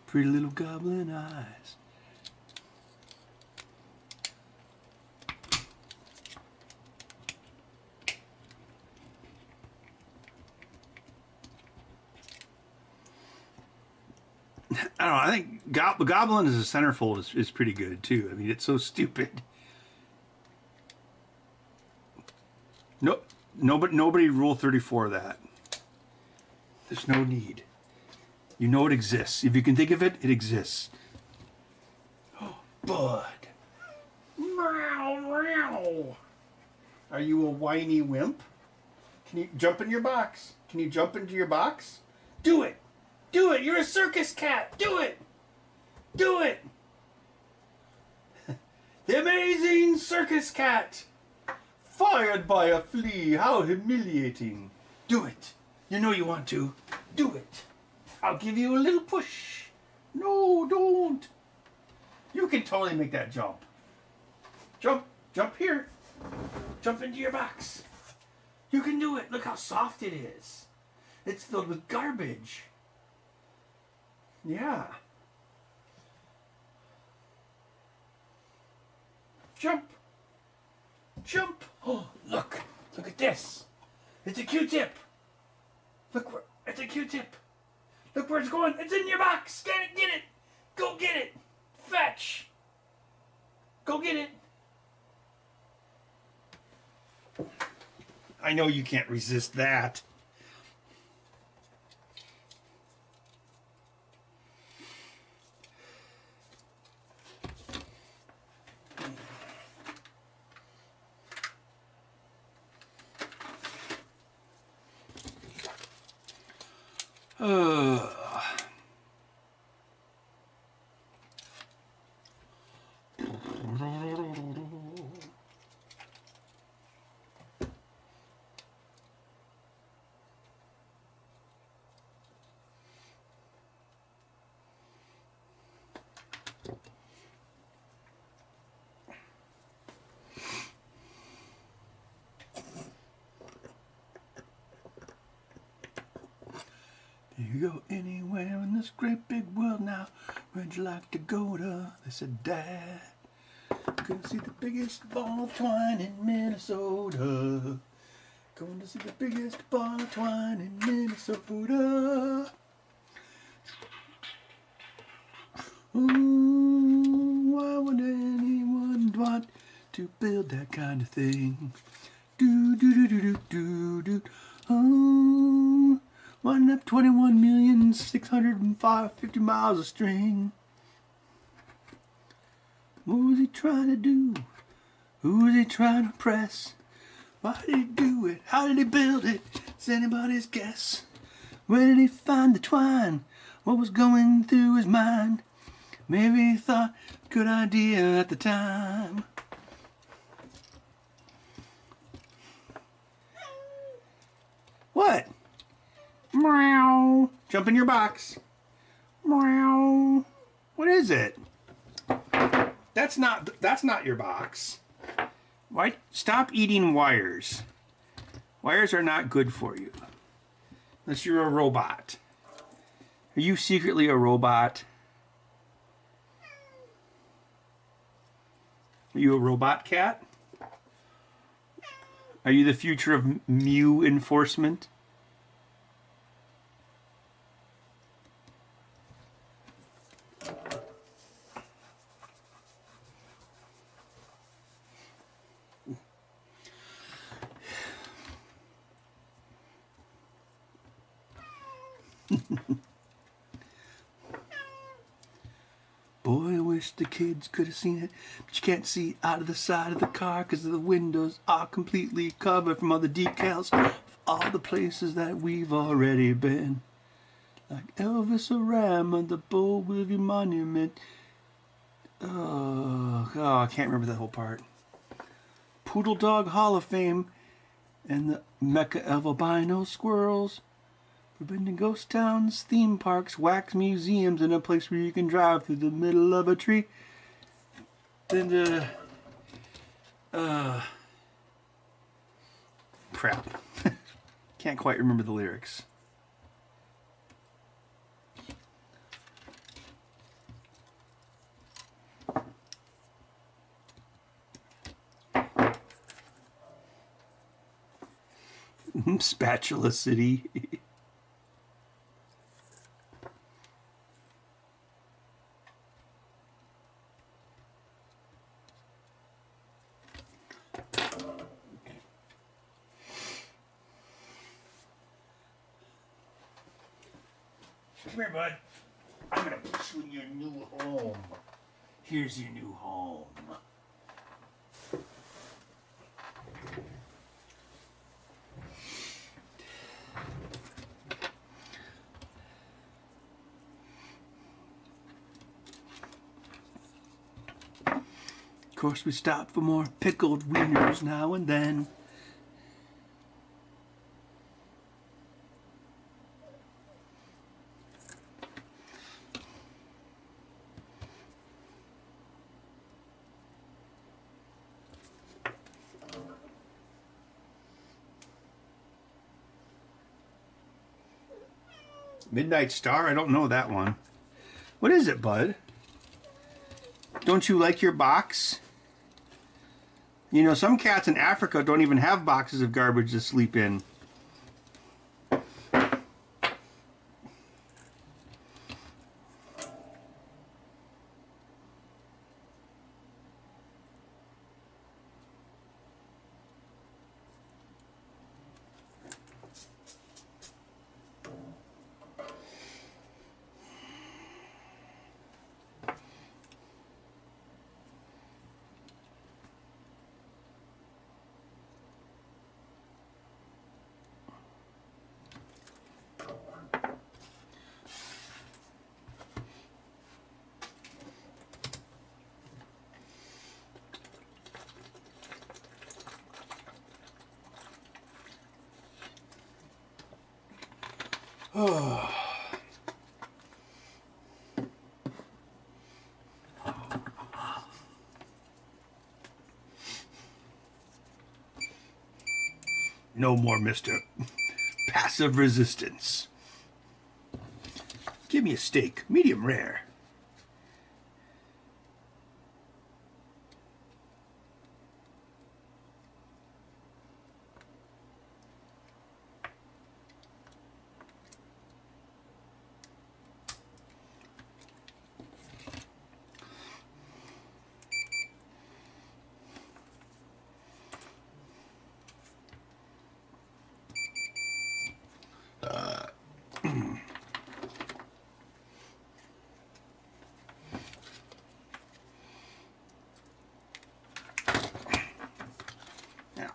A: Pretty little goblin eyes. I don't know. I think Goblin as a centerfold is pretty good too. I mean, it's so stupid. No, nobody rule 34 that. There's no need. You know it exists. If you can think of it, it exists. Oh, Bud. Meow, meow. Are you a whiny wimp? Can you jump in your box? Can you jump into your box? Do it. Do it. You're a circus cat. Do it. Do it. The amazing circus cat. Fired by a flea. How humiliating. Do it. You know you want to. Do it. I'll give you a little push. No, don't. You can totally make that jump. Jump. Jump here. Jump into your box. You can do it. Look how soft it is. It's filled with garbage. Yeah. Jump. Jump. Oh, look. Look at this. It's a Q-tip. Look where, it's a Q-tip. Look where it's going. It's in your box. Get it, get it. Go get it. Fetch. Go get it. I know you can't resist that. Do you go anywhere in this great big world now? Where'd you like to go to? They said, Dad, going to see the biggest ball of twine in Minnesota. Going to see the biggest ball of twine in Minnesota. Why would anyone want to build that kind of thing? Do do do do do do do. Oh, winding up 21,650 miles of string. What was he trying to do? Who was he trying to press? Why did he do it? How did he build it? It's anybody's guess. Where did he find the twine? What was going through his mind? Maybe he thought, good idea at the time. What? Meow. Jump in your box. Meow. What is it? That's not your box. Why? Stop eating wires. Wires are not good for you. Unless you're a robot. Are you secretly a robot? Are you a robot cat? Are you the future of Mew enforcement? Boy, I wish the kids could have seen it, but you can't see out of the side of the car because the windows are completely covered from all the decals of all the places that we've already been. Like Elvis Aram the Bullwivy Monument. Oh, I can't remember that whole part. Poodle Dog Hall of Fame and the Mecca of albino squirrels. We've been to ghost towns, theme parks, wax museums, and a place where you can drive through the middle of a tree. Then crap. Can't quite remember the lyrics. Spatula City. Come here, bud. I'm gonna put you in your new home. Here's your new home. Of course, we stop for more pickled wieners now and then. Midnight Star? I don't know that one. What is it, bud? Don't you like your box? You know, some cats in Africa don't even have boxes of garbage to sleep in. Oh. No more Mr. Passive Resistance. Give me a steak, medium rare.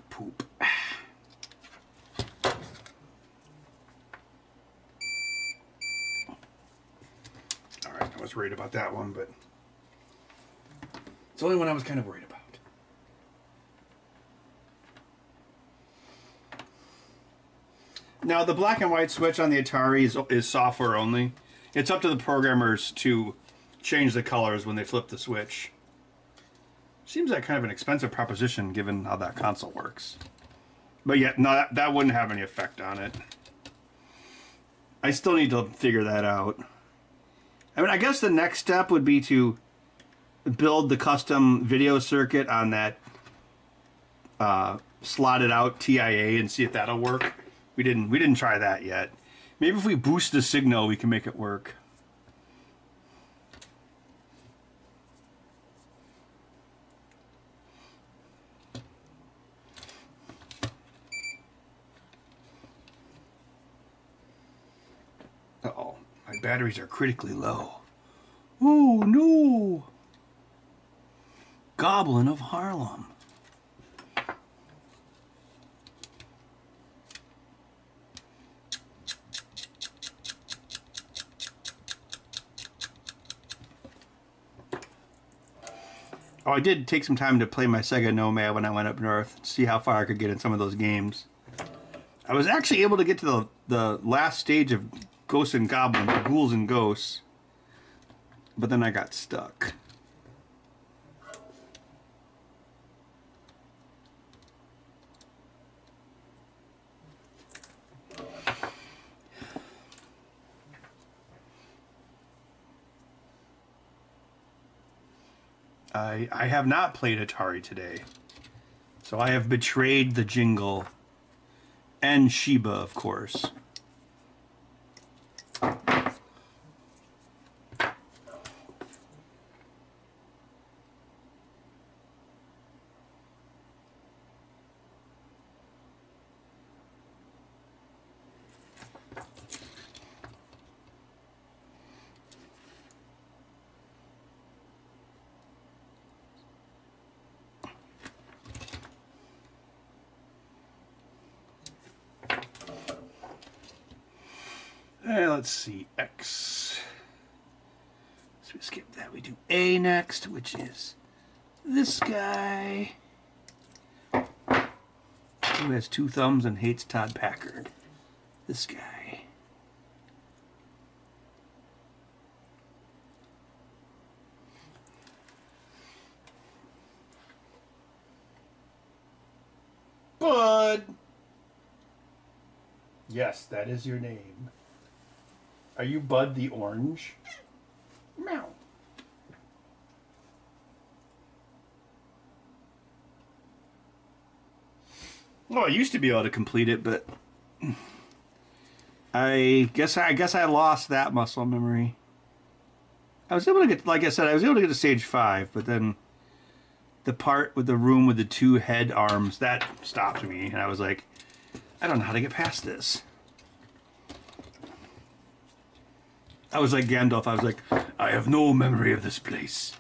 A: Poop. All right, I was worried about that one, but it's the only one I was kind of worried about. Now, the black and white switch on the Atari is software only. It's up to the programmers to change the colors when they flip the switch. Seems like kind of an expensive proposition given how that console works. But yeah, no, that wouldn't have any effect on it. I still need to figure that out. I mean, I guess the next step would be to build the custom video circuit on that slotted out TIA and see if that'll work. We didn't try that yet. Maybe if we boost the signal, we can make it work. Uh-oh, my batteries are critically low. Oh, no! Goblin of Harlem. Oh, I did take some time to play my Sega Nomad when I went up north, see how far I could get in some of those games. I was actually able to get to the last stage of Ghosts and Goblins, Ghouls and Ghosts, but then I got stuck. I have not played Atari today, so I have betrayed the jingle and Sheba, of course. Let's see, X. So we skip that. We do A next, which is this guy who has 2 thumbs and hates Todd Packard. This guy. Bud. Yes, that is your name. Are you Bud the Orange? Meow. Well, I used to be able to complete it, but I guess I lost that muscle memory. I was able to get, like I said, I was able to get to stage 5, but then the part with the room with the 2 head arms, that stopped me, and I was like, I don't know how to get past this. I was like Gandalf. I was like, I have no memory of this place.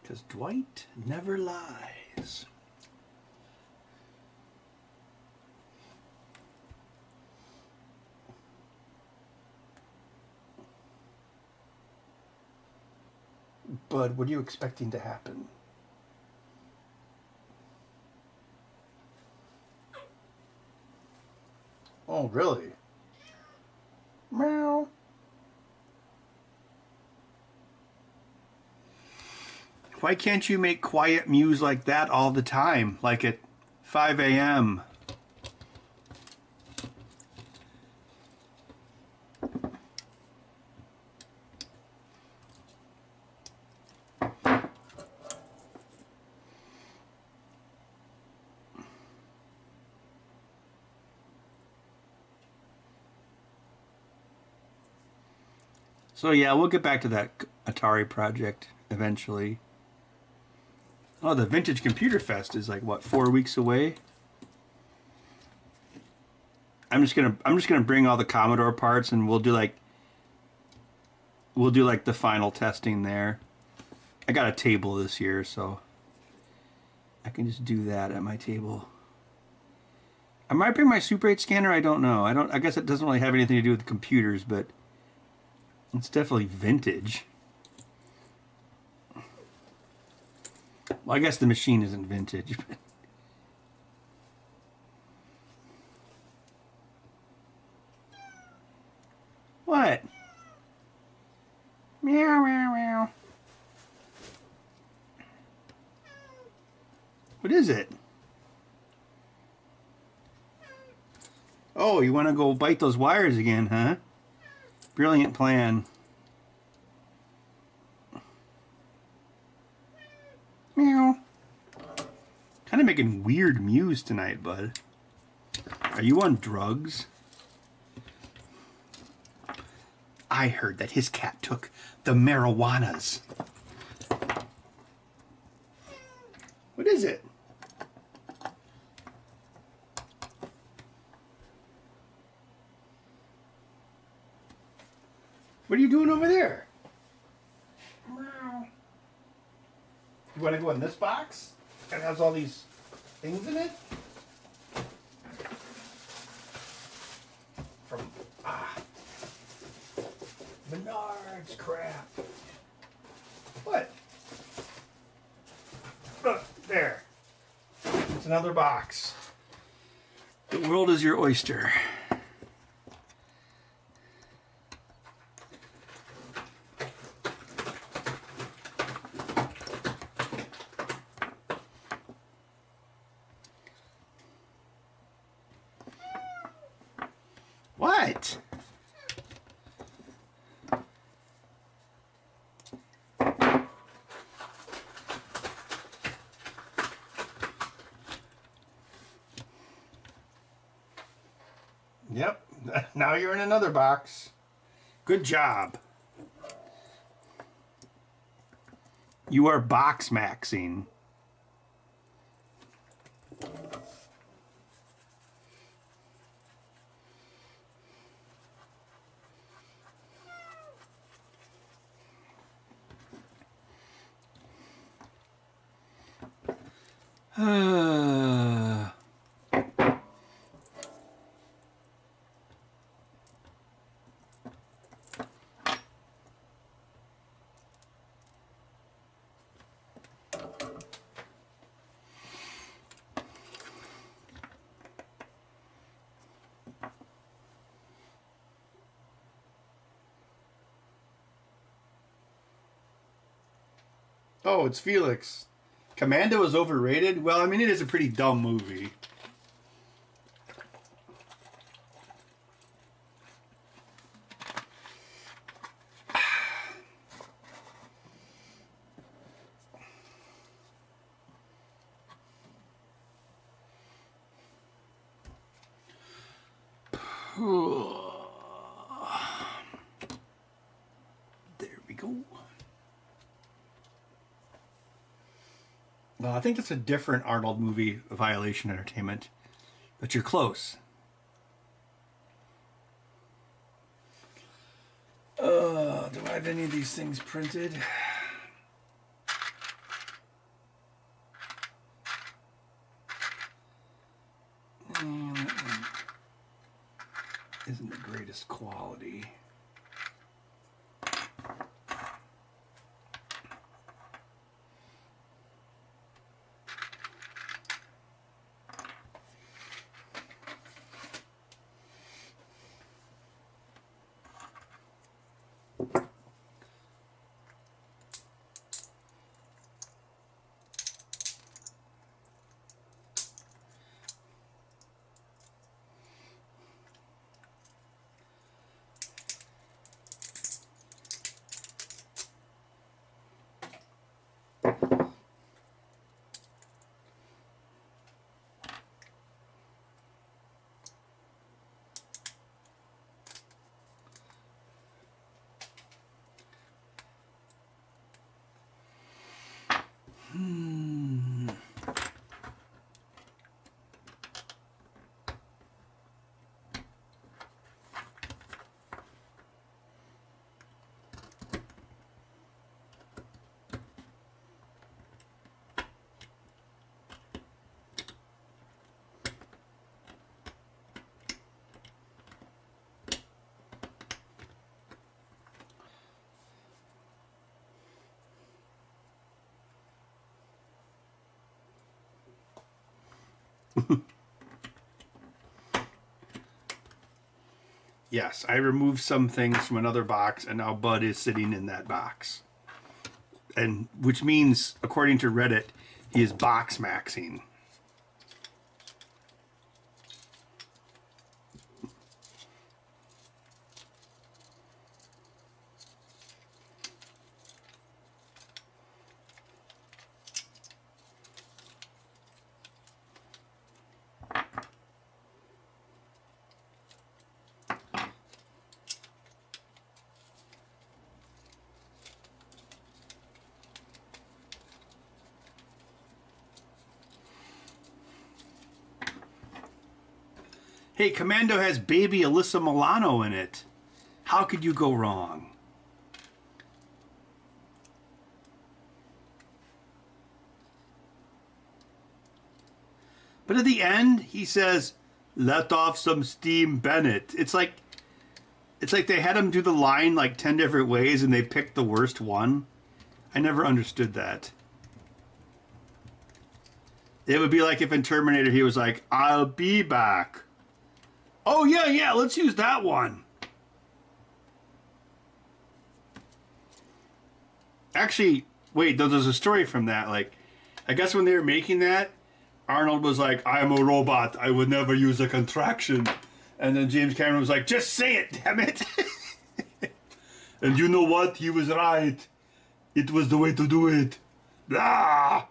A: Because Dwight never lies. Bud, what are you expecting to happen? Oh, really? Meow. Why can't you make quiet mews like that all the time? Like at 5 a.m.? So yeah, we'll get back to that Atari project eventually. Oh, the Vintage Computer Fest is like what, 4 weeks away? I'm just gonna bring all the Commodore parts and we'll do like the final testing there. I got a table this year, so I can just do that at my table. I might bring my Super 8 scanner, I don't know. I guess it doesn't really have anything to do with the computers, but it's definitely vintage. Well, I guess the machine isn't vintage. What? Meow, meow, meow. What is it? Oh, you want to go bite those wires again, huh? Brilliant plan. Meow. Kind of making weird mews tonight, bud. Are you on drugs? I heard that his cat took the marijuanas. What is it? What are you doing over there? You want to go in this box? It has all these things in it? From, Menards crap. What? There. It's another box. The world is your oyster. Yep. Now you're in another box. Good job. You are box maxing. Oh, it's Felix. Commando is overrated? Well, I mean, it is a pretty dumb movie. There we go. Well, I think that's a different Arnold movie, Violation Entertainment, but you're close. Do I have any of these things printed? Isn't the greatest quality. Yes, I removed some things from another box, and now Bud is sitting in that box. And which means, according to Reddit, he is box maxing. Hey, Commando has baby Alyssa Milano in it. How could you go wrong? But at the end, he says, "Let off some steam, Bennett." It's like they had him do the line like 10 different ways and they picked the worst one. I never understood that. It would be like if in Terminator he was like, "I'll be back." Oh, yeah, let's use that one. Actually, wait, there's a story from that. Like, I guess when they were making that, Arnold was like, "I'm a robot. I would never use a contraction." And then James Cameron was like, "Just say it, damn it." And you know what? He was right. It was the way to do it. Ah!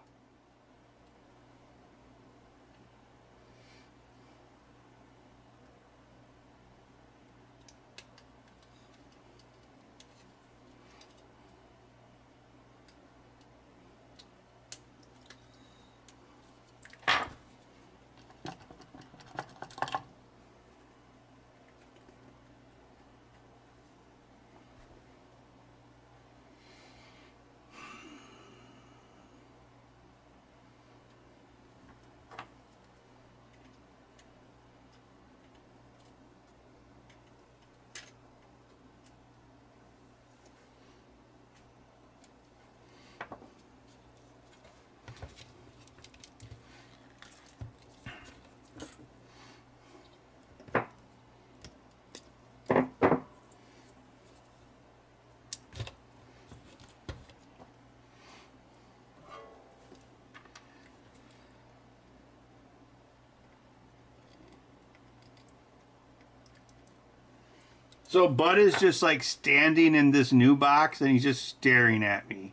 A: So Bud is just like standing in this new box and he's just staring at me.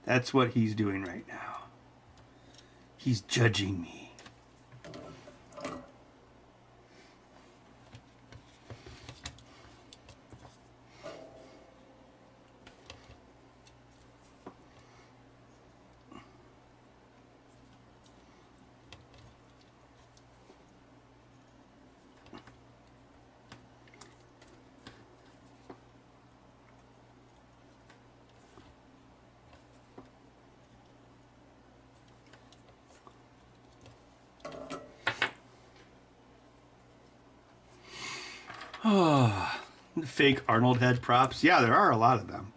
A: That's what he's doing right now. He's judging me. Oh, fake Arnold head props. Yeah, there are a lot of them.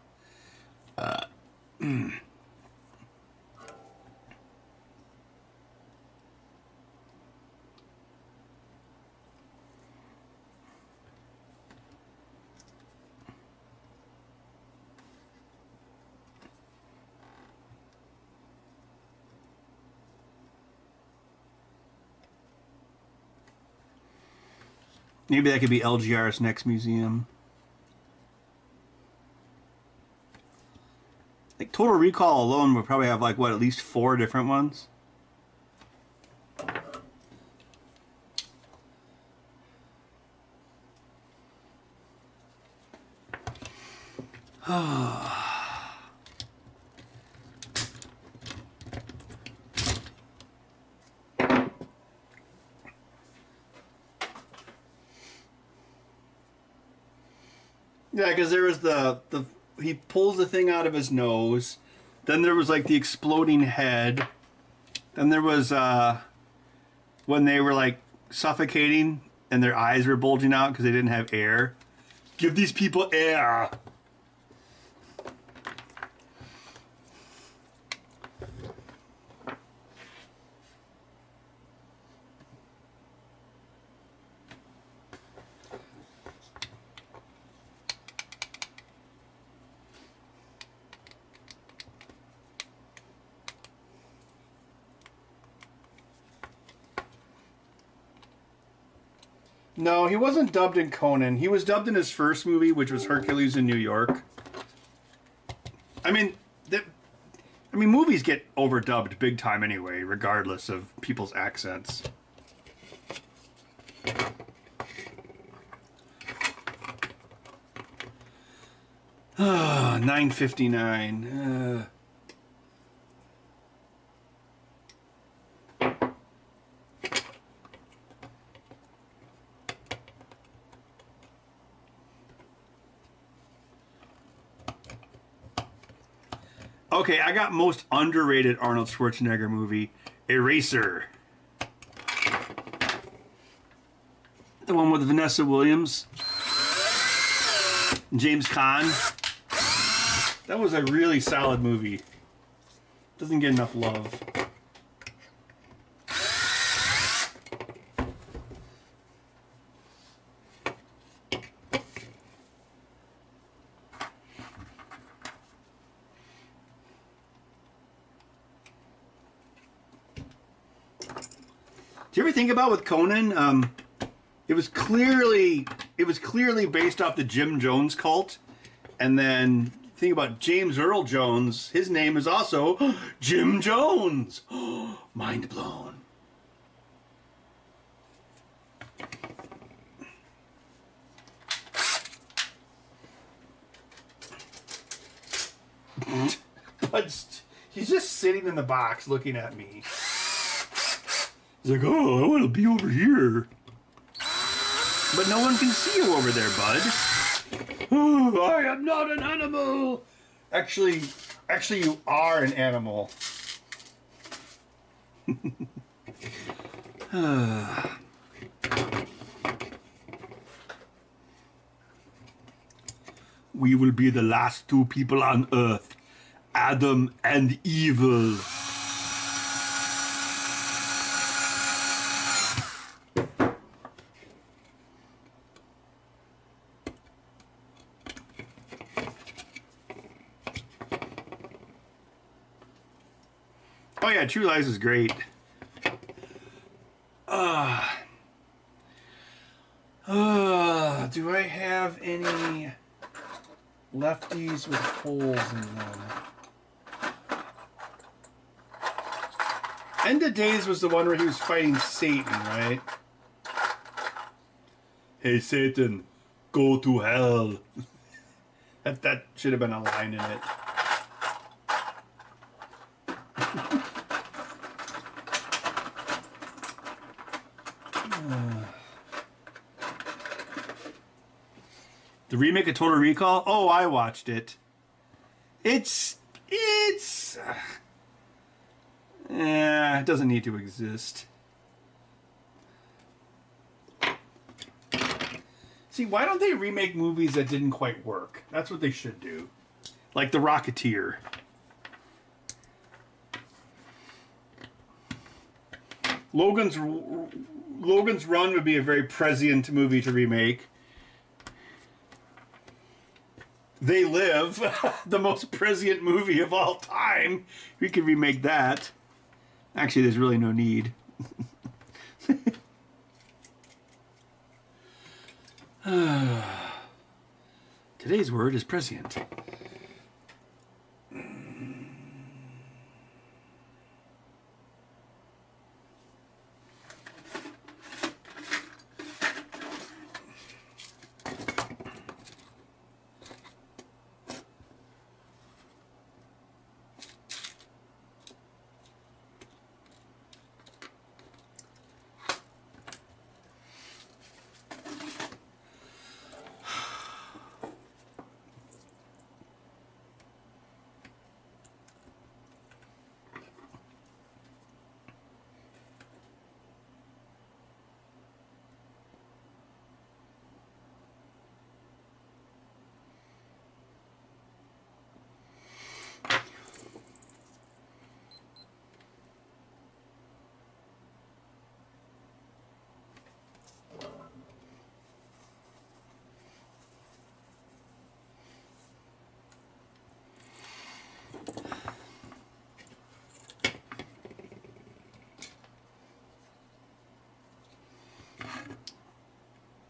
A: Maybe that could be LGR's next museum. Like Total Recall alone would probably have like what, at least 4 different ones. Yeah, because there was the he pulls the thing out of his nose. Then there was like the exploding head. Then there was when they were like suffocating and their eyes were bulging out because they didn't have air. Give these people air. No, he wasn't dubbed in Conan. He was dubbed in his first movie, which was Hercules in New York. I mean, movies get overdubbed big time anyway, regardless of people's accents. Ah, 9:59. Okay, I got most underrated Arnold Schwarzenegger movie, Eraser. The one with Vanessa Williams, James Caan. That was a really solid movie. Doesn't get enough love. Do you ever think about with Conan? It was clearly based off the Jim Jones cult, and then think about James Earl Jones. His name is also Jim Jones. Mind blown. But he's just sitting in the box looking at me. He's like, oh, I want to be over here. But no one can see you over there, bud. Oh, I am not an animal. Actually, you are an animal. We will be the last 2 people on Earth, Adam and Evil. Oh yeah, True Lies is great. Do I have any lefties with holes in them? End of Days was the one where he was fighting Satan, right? Hey, Satan, go to hell. That should have been a line in it. The remake of Total Recall? Oh, I watched it. It doesn't need to exist. See, why don't they remake movies that didn't quite work? That's what they should do. Like The Rocketeer. Logan's Run would be a very prescient movie to remake. They Live, the most prescient movie of all time. We could remake that. Actually, there's really no need. Today's word is prescient.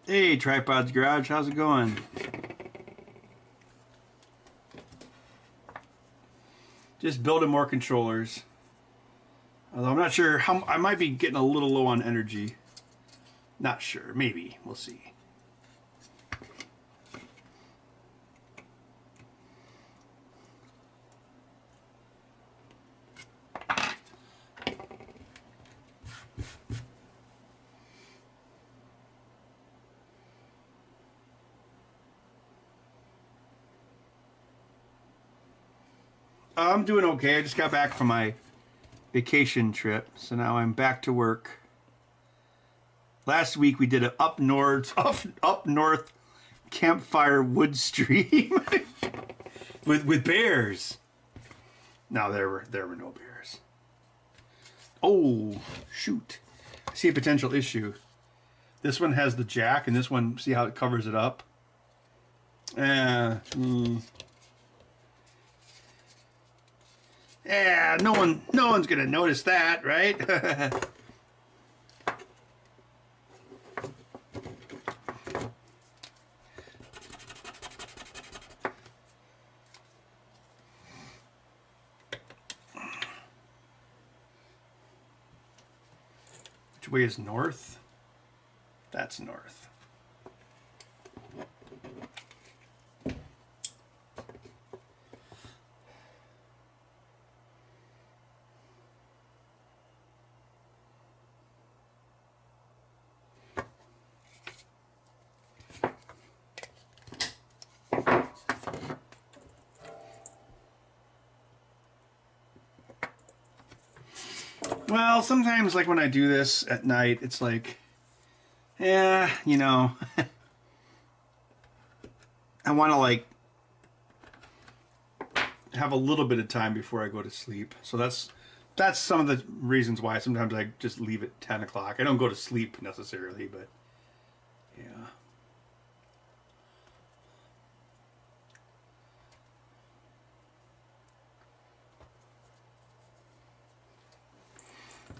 A: Hey, Tripod's Garage, how's it going? Just building more controllers. Although I'm not sure how, I might be getting a little low on energy. Not sure, maybe, we'll see. I'm doing okay. I just got back from my vacation trip, so now I'm back to work. Last week we did an up north campfire wood stream with bears. No, there were no bears. Oh shoot! I see a potential issue. This one has the jack, and this one, see how it covers it up. Yeah, no one's gonna notice that, right? Which way is north? That's north. Well, sometimes, like when I do this at night, it's like, yeah, you know, I want to like have a little bit of time before I go to sleep. So that's some of the reasons why sometimes I just leave at 10 o'clock. I don't go to sleep necessarily, but yeah.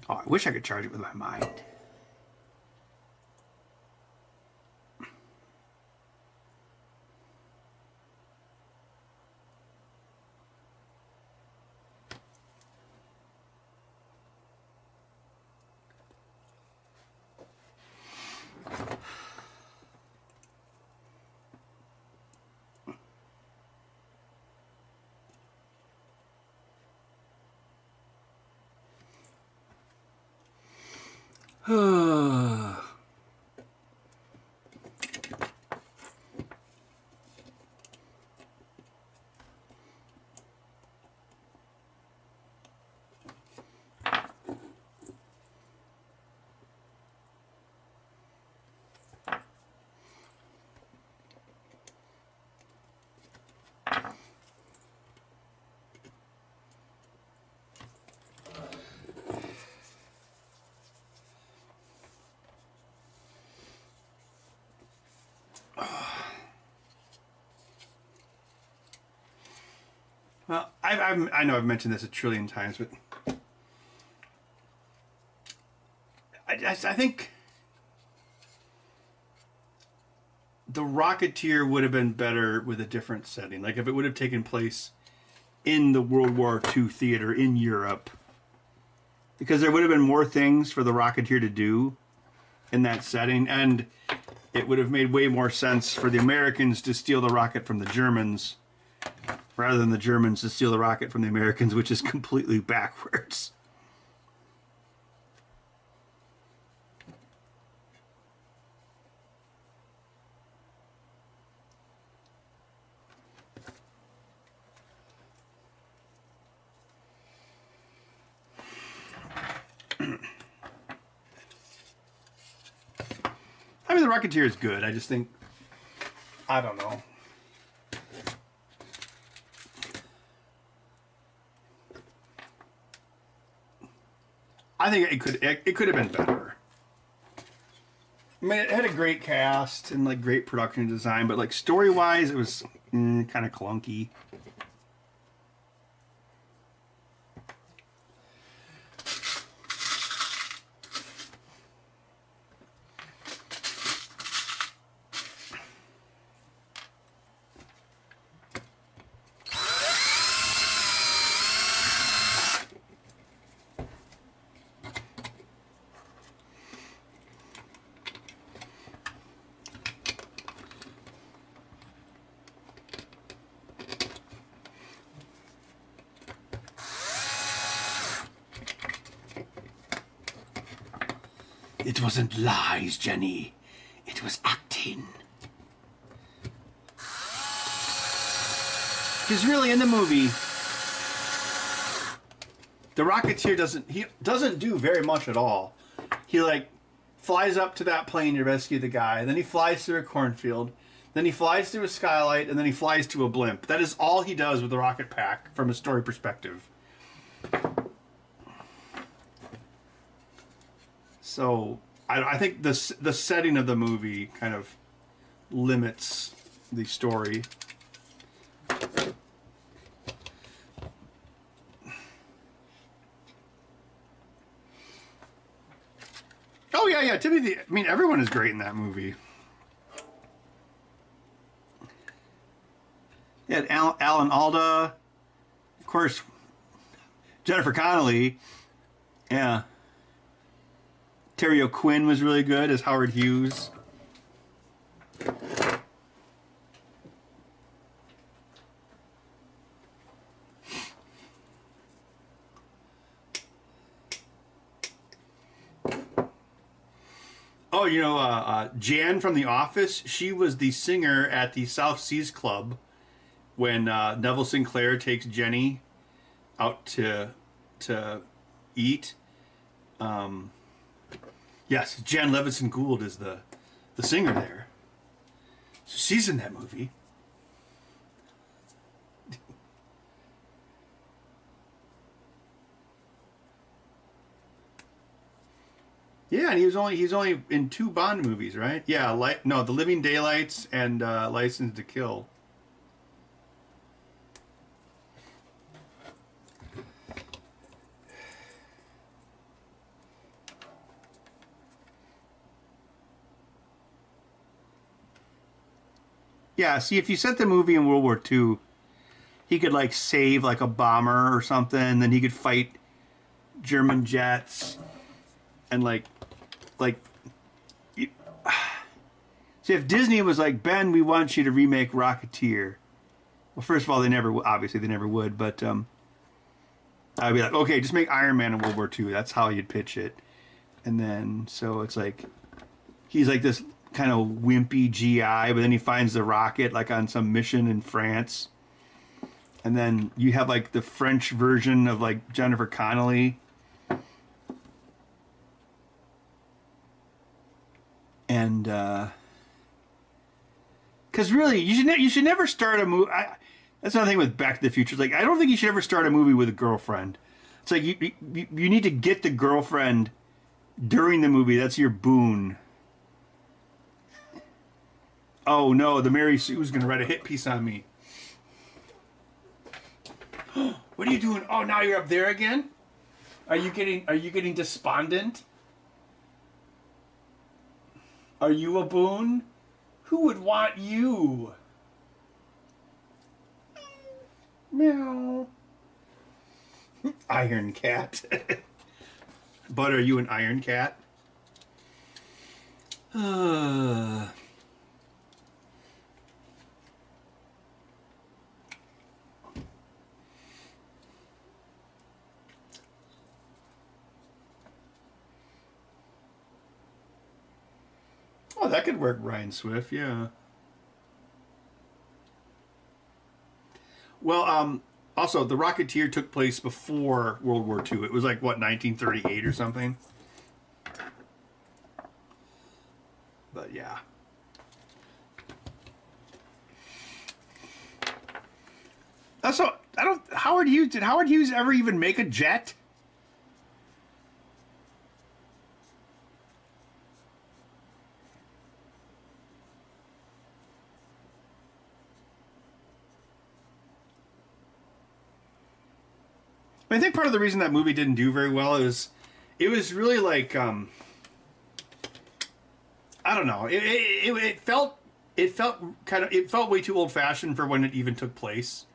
A: Oh, I wish I could charge it with my mind. Well, I know I've mentioned this a trillion times, but I think the Rocketeer would have been better with a different setting. Like if it would have taken place in the World War II theater in Europe, because there would have been more things for the Rocketeer to do in that setting, and it would have made way more sense for the Americans to steal the rocket from the Germans rather than the Germans to steal the rocket from the Americans, which is completely backwards. I mean, the Rocketeer is good. I just think, I don't know. I think it could have been better. I mean, it had a great cast and like great production design, but like story wise, it was kind of clunky. It wasn't lies, Jenny. It was acting. Because really, in the movie, the Rocketeer doesn't do very much at all. He like flies up to that plane to rescue the guy, then he flies through a cornfield, then he flies through a skylight, and then he flies to a blimp. That is all he does with the rocket pack from a story perspective. So I think the setting of the movie kind of limits the story. Oh yeah, Timothy. I mean, everyone is great in that movie. You had Alan Alda, of course, Jennifer Connelly. Yeah. Terry O'Quinn was really good as Howard Hughes. Oh, you know, Jan from The Office, she was the singer at the South Seas Club when Neville Sinclair takes Jenny out to eat. Yes, Jan Levinson Gould is the singer there. So she's in that movie. Yeah, and he's only in 2 Bond movies, right? Yeah, The Living Daylights and License to Kill. Yeah, see, if you set the movie in World War II, he could like save like a bomber or something, then he could fight German jets and like see, if Disney was like, Ben, we want you to remake Rocketeer. Well, first of all, they never would, but I'd be like, okay, just make Iron Man in World War II. That's how you'd pitch it. And then, so it's like, he's like this kind of wimpy GI, but then he finds the rocket like on some mission in France. And then you have like the French version of like Jennifer Connelly. And, because really, you should never start a movie. That's another thing with Back to the Future. It's like, I don't think you should ever start a movie with a girlfriend. It's like you need to get the girlfriend during the movie. That's your boon. Oh no, the Mary Sue's gonna write a hit piece on me. What are you doing? Oh, now you're up there again? Are you getting despondent? Are you a boon? Who would want you? Meow. Iron cat. But are you an iron cat? Oh, that could work, Ryan Swift, yeah. Well, also, The Rocketeer took place before World War II. It was like, what, 1938 or something? But, yeah. Also, did Howard Hughes ever even make a jet? I think part of the reason that movie didn't do very well is it was really like I don't know. It felt way too old fashioned for when it even took place.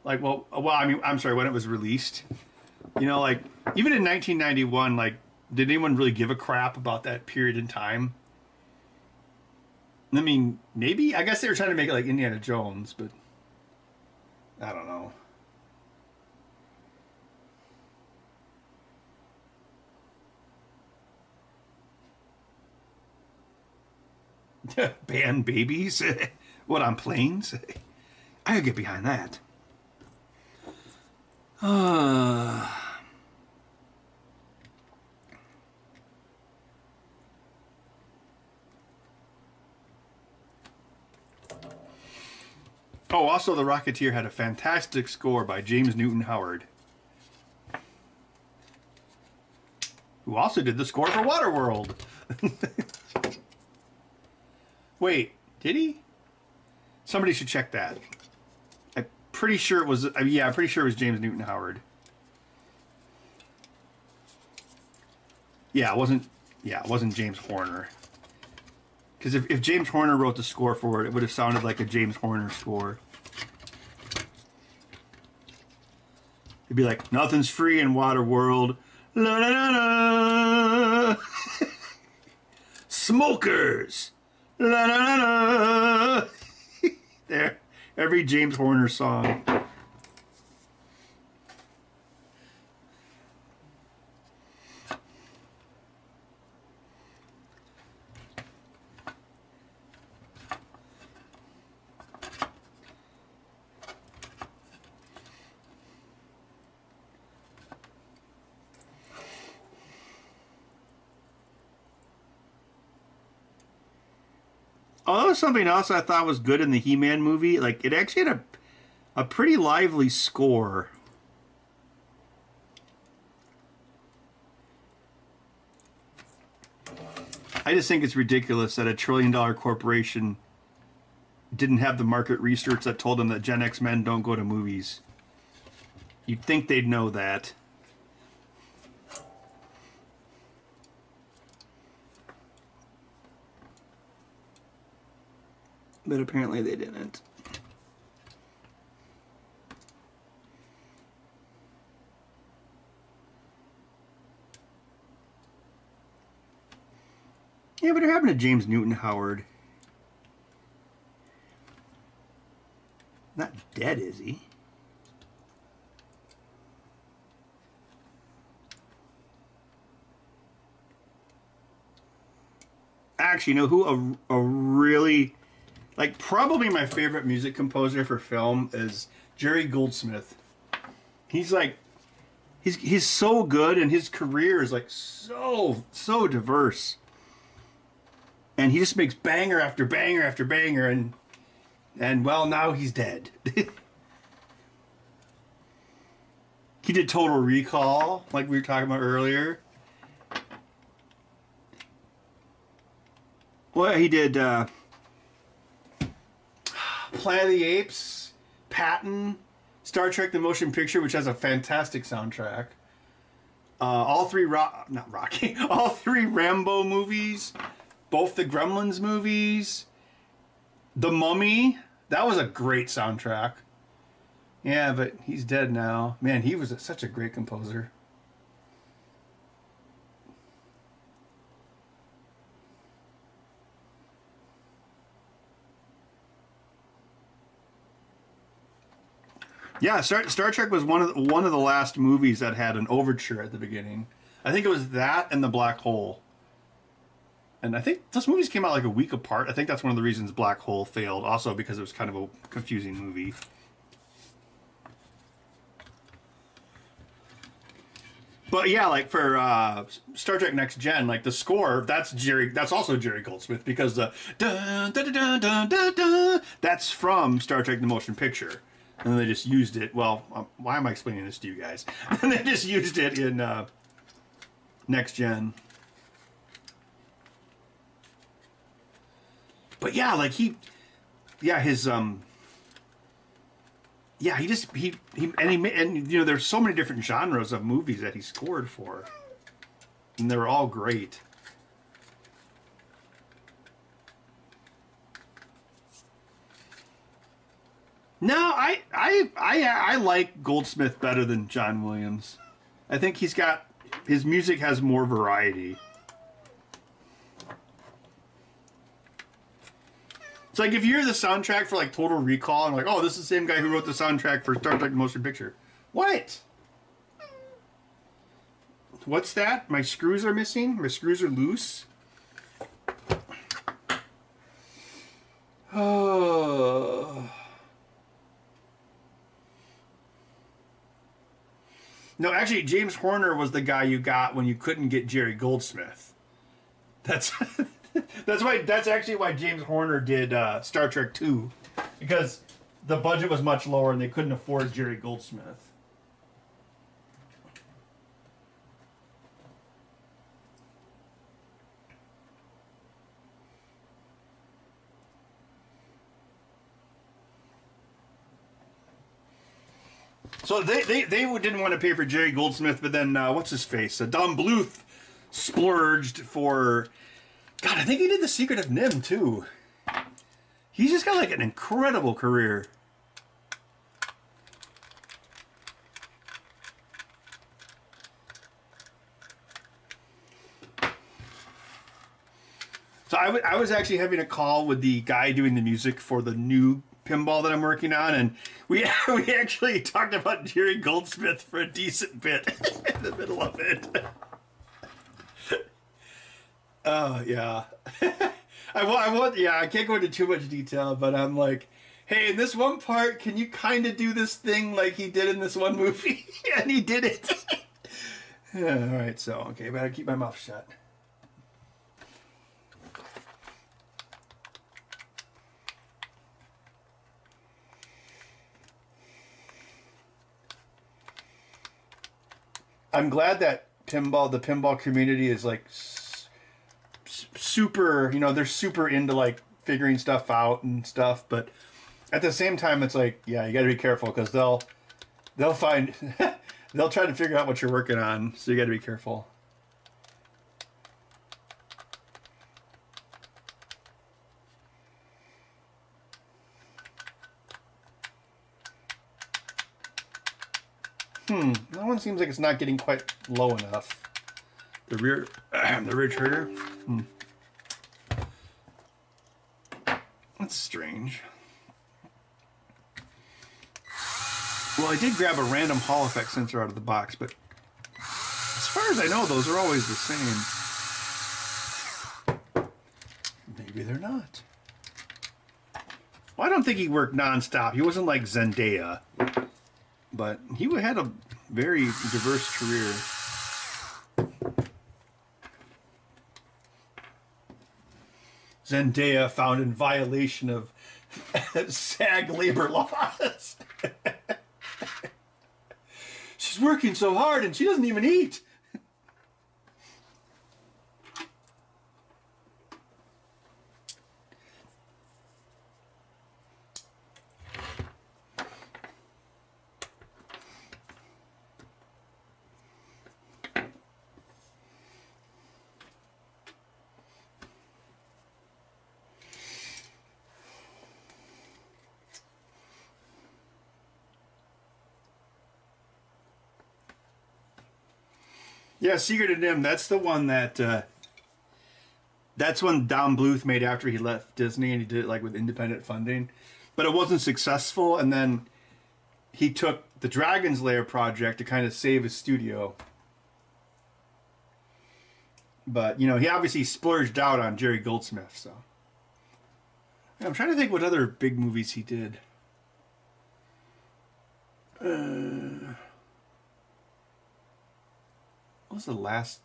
A: Like I mean, I'm sorry, when it was released. You know, like even in 1991, like did anyone really give a crap about that period in time? I mean, maybe. I guess they were trying to make it like Indiana Jones, but I don't know. Ban babies? What, on planes? I could get behind that. Oh, also The Rocketeer had a fantastic score by James Newton Howard, who also did the score for Waterworld. Wait, did he? Somebody should check that. I'm pretty sure it was. Yeah, I'm pretty sure it was James Newton Howard. Yeah, it wasn't. Yeah, it wasn't James Horner. Because if James Horner wrote the score for it, it would have sounded like a James Horner score. It'd be like, nothing's free in Waterworld. La la la la. Smokers. La la la la. There, every James Horner song. Oh, something else I thought was good in the He-Man movie. Like, it actually had a pretty lively score. I just think it's ridiculous that a $1 trillion corporation didn't have the market research that told them that Gen X men don't go to movies. You'd think they'd know that. But apparently they didn't. Yeah, but it happened to James Newton Howard. Not dead, is he? actually, you know who a really, like, probably my favorite music composer for film is Jerry Goldsmith. He's like, he's so good, and his career is like so diverse. And he just makes banger after banger after banger, and well, now he's dead. He did Total Recall, like we were talking about earlier. Well, he did Planet of the Apes, Patton, Star Trek: The Motion Picture, which has a fantastic soundtrack. All three all three Rambo movies, both the Gremlins movies, The Mummy. That was a great soundtrack. Yeah, but he's dead now. Man, he was such a great composer. Yeah, Star Trek was one of the last movies that had an overture at the beginning. I think it was that and The Black Hole. And I think those movies came out like a week apart. I think that's one of the reasons Black Hole failed, also because it was kind of a confusing movie. But yeah, like for Star Trek Next Gen, like the score, that's also Jerry Goldsmith, because the dun, dun, dun, dun, dun, dun, that's from Star Trek: The Motion Picture, and they just used it. Well, why am I explaining this to you guys? And they just used it in Next Gen. But yeah, like he you know, there's so many different genres of movies that he scored for, and they were all great. No, I like Goldsmith better than John Williams. I think his music has more variety. It's like if you hear the soundtrack for like Total Recall and like, oh, this is the same guy who wrote the soundtrack for Star Trek: The Motion Picture. What? What's that? My screws are missing? My screws are loose? Oh. No, actually, James Horner was the guy you got when you couldn't get Jerry Goldsmith. That's that's actually why James Horner did Star Trek 2, because the budget was much lower and they couldn't afford Jerry Goldsmith. So they didn't want to pay for Jerry Goldsmith, but then what's his face? Don Bluth splurged for. God, I think he did The Secret of Nim too. He's just got like an incredible career. So I was actually having a call with the guy doing the music for the new pinball that I'm working on, and we actually talked about Jerry Goldsmith for a decent bit in the middle of it. Oh, yeah. I can't go into too much detail, but I'm like, hey, in this one part, can you kind of do this thing like he did in this one movie? And he did it. Yeah, all right, so, okay, better keep my mouth shut. I'm glad that the pinball community is like super, you know, they're super into like figuring stuff out and stuff, but at the same time it's like, yeah, you got to be careful, because they'll find they'll try to figure out what you're working on, so you got to be careful. That one seems like it's not getting quite low enough. The rear trigger. That's strange. Well, I did grab a random Hall effect sensor out of the box, but as far as I know, those are always the same. maybe they're not. Well, I don't think he worked nonstop. He wasn't like Zendaya, but he had a very diverse career. Zendaya found in violation of SAG labor laws. She's working so hard and she doesn't even eat. Yeah, Secret of NIMH, that's the one that, that's one Don Bluth made after he left Disney, and he did it like with independent funding. But it wasn't successful, and then he took the Dragon's Lair project to kind of save his studio. But, you know, he obviously splurged out on Jerry Goldsmith, so. Yeah, I'm trying to think what other big movies he did. What was the last?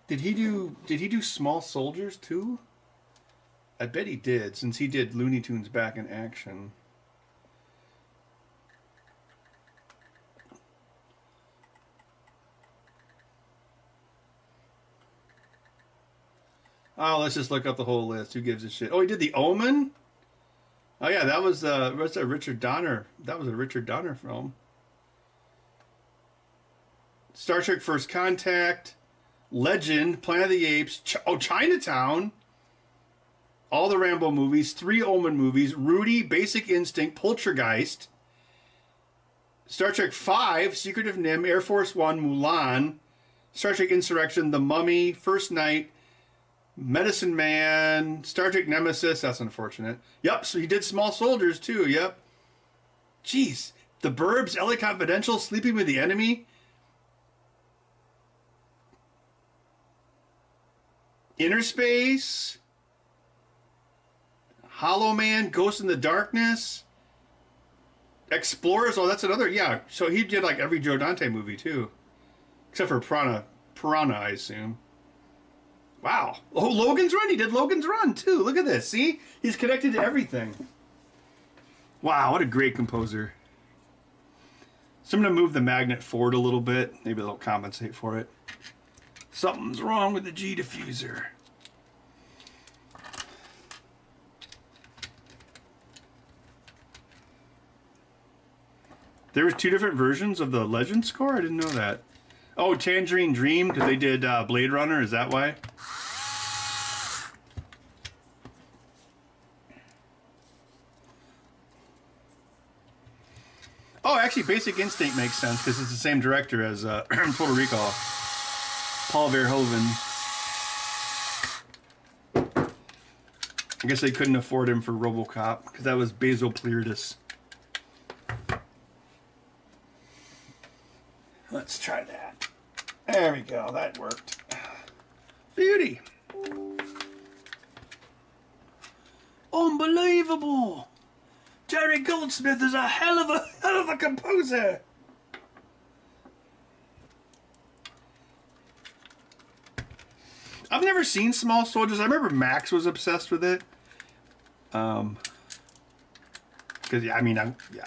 A: Did he do Small Soldiers too? I bet he did, since he did Looney Tunes Back in Action. Oh, let's just look up the whole list. Who gives a shit? Oh, he did The Omen? Oh yeah, that was what's that, Richard Donner? That was a Richard Donner film. Star Trek: First Contact, Legend, Planet of the Apes, Chinatown, all the Rambo movies, 3 Omen movies, Rudy, Basic Instinct, Poltergeist, Star Trek V, Secret of NIMH, Air Force One, Mulan, Star Trek Insurrection, The Mummy, First Night, Medicine Man, Star Trek Nemesis. That's unfortunate. Yep, so he did Small Soldiers too. Yep. Jeez. The Burbs, LA Confidential, Sleeping with the Enemy, Inner Space, Hollow Man, Ghost in the Darkness, Explorers. Oh, that's another. Yeah, so he did like every Joe Dante movie too, except for Piranha, I assume. Wow. Oh, Logan's Run. He did Logan's Run, too. Look at this. See? He's connected to everything. Wow, what a great composer. So I'm going to move the magnet forward a little bit. Maybe they'll compensate for it. Something's wrong with the G diffuser. There was 2 different versions of the Legend score? I didn't know that. Oh, Tangerine Dream, because they did Blade Runner. Is that why? Oh, actually, Basic Instinct makes sense because it's the same director as Total Recall. Paul Verhoeven. I guess they couldn't afford him for RoboCop because that was Basil Pleuris. Let's try that. There we go. That worked. Beauty. Unbelievable. Jerry Goldsmith is a hell of a composer. I've never seen Small Soldiers. I remember Max was obsessed with it. Because yeah, I mean, yeah.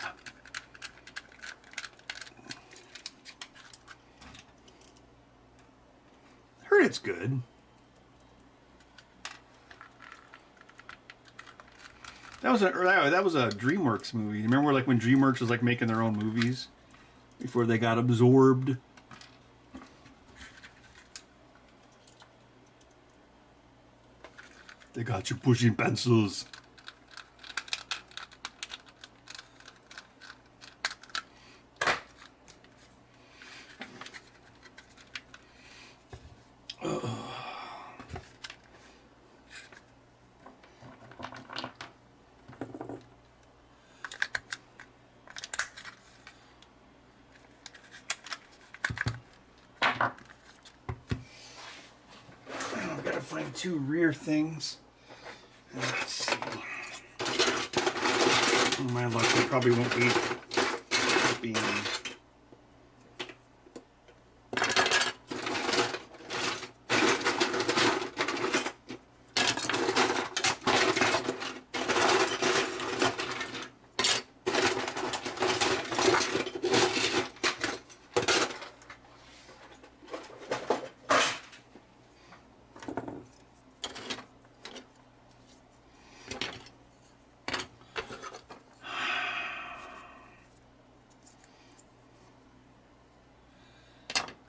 A: Heard it's good. That was a DreamWorks movie. Remember, like when DreamWorks was like making their own movies before they got absorbed. They got you pushing pencils. two rear things. Let's see. Oh, my luck, they probably won't be being.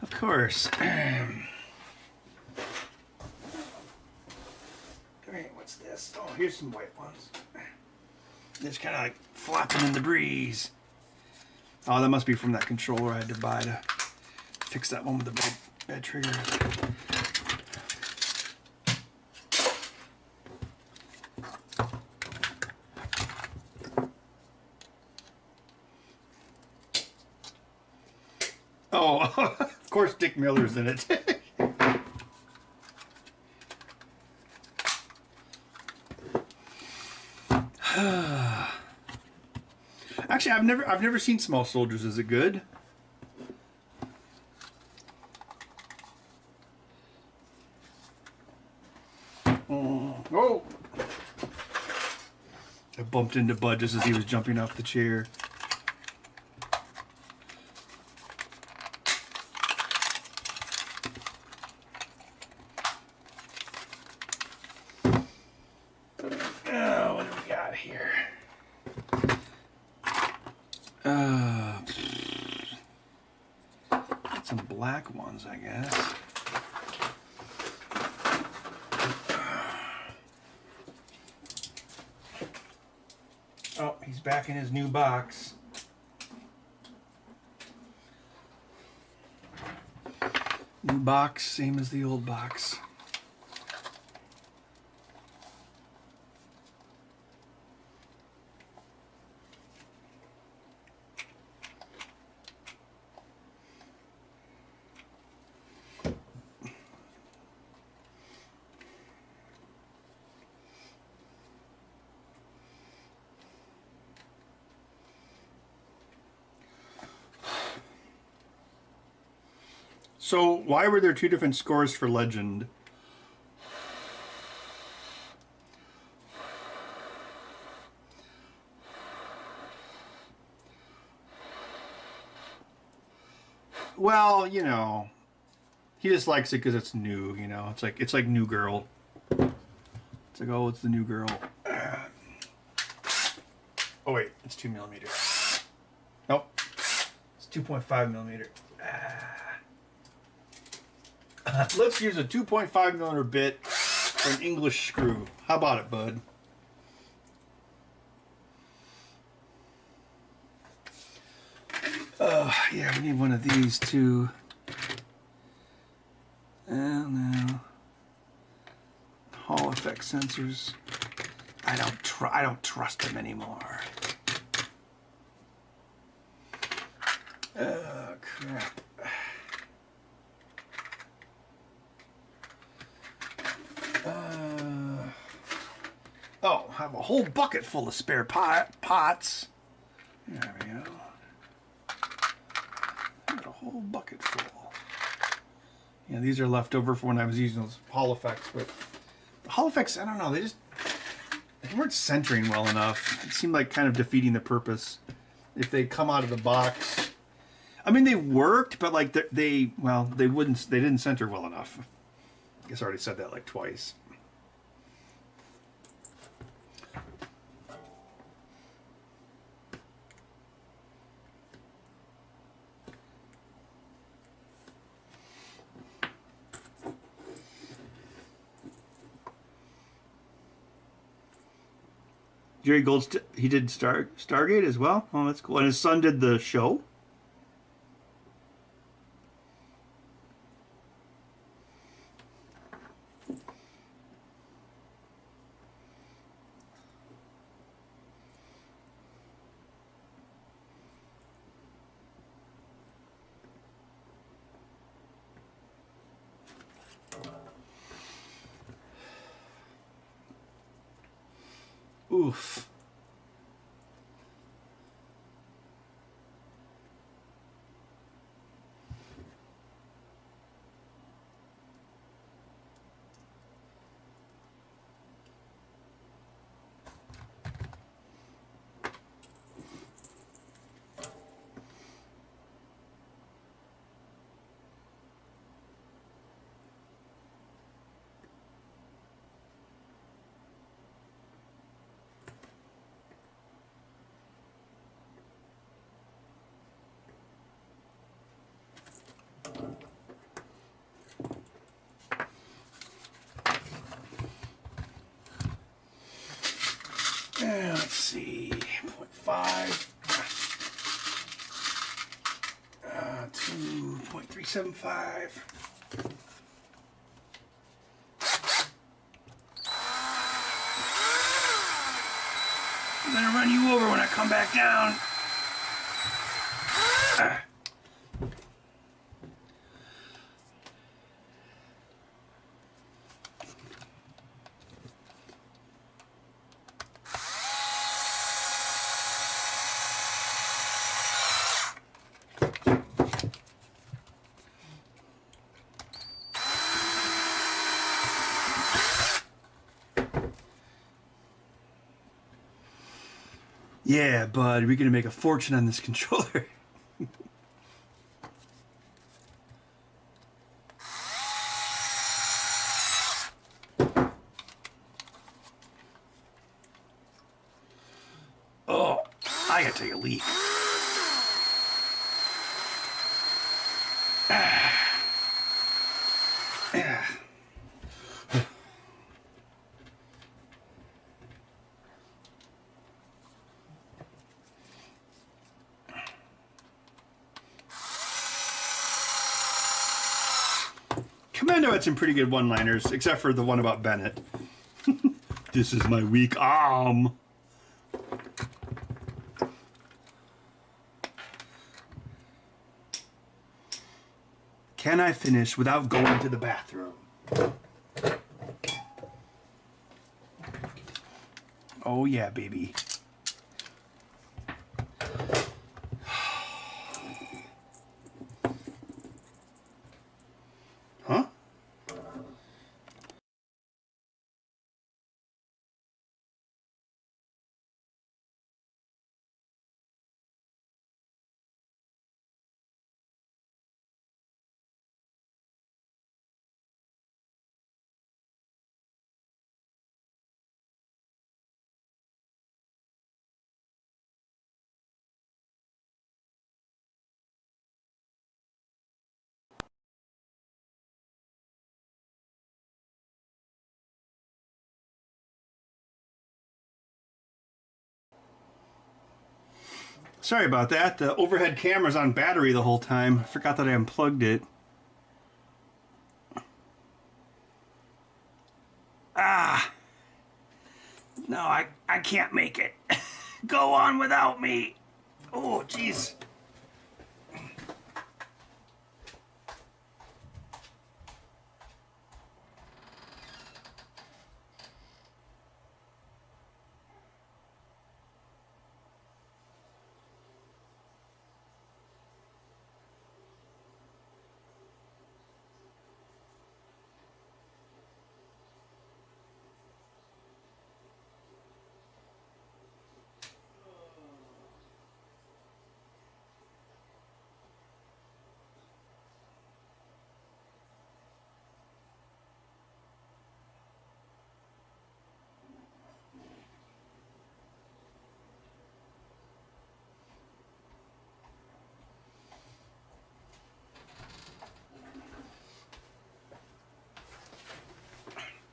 A: Of course. Alright, what's this? Oh, here's some white ones. Just kind of like flapping in the breeze. Oh, that must be from that controller I had to buy to fix that one with the bad trigger. Oh, of course Dick Miller's in it. Actually, I've never seen Small Soldiers. Is it good? Oh! I bumped into Bud just as he was jumping off the chair. What do we got here? Got some black ones, I guess. Oh, he's back in his new box. New box, same as the old box. So, why were there two different scores for Legend? Well, you know, he just likes it because it's new. You know, it's like New Girl. It's like, oh, it's the New Girl. Oh wait, it's 2mm. Nope, it's 2.5mm. Let's use a 2.5mm bit for an English screw. How about it, bud? Yeah, we need one of these too. And now, Hall effect sensors. I don't trust them anymore. Oh crap. Oh, I have a whole bucket full of spare pots. There we go. I got a whole bucket full. Yeah, these are left over for when I was using those Hall effects, but the Hall effects, I don't know, they weren't centering well enough. It seemed like kind of defeating the purpose if they come out of the box. I mean, they worked, but like they didn't center well enough. I guess I already said that like twice. Jerry Goldstein, he did Stargate as well. Oh, that's cool. And his son did the show. Oof. Let's see, 0.5, 2.375. I'm gonna run you over when I come back down. Yeah, bud, we're gonna make a fortune on this controller. Oh, I gotta take a leak. Commando had some pretty good one-liners, except for the one about Bennett. This is my weak arm. Can I finish without going to the bathroom? Oh yeah, baby. Huh? Sorry about that. The overhead camera's on battery the whole time. I forgot that I unplugged it. Ah! No, I can't make it. Go on without me. Oh, jeez.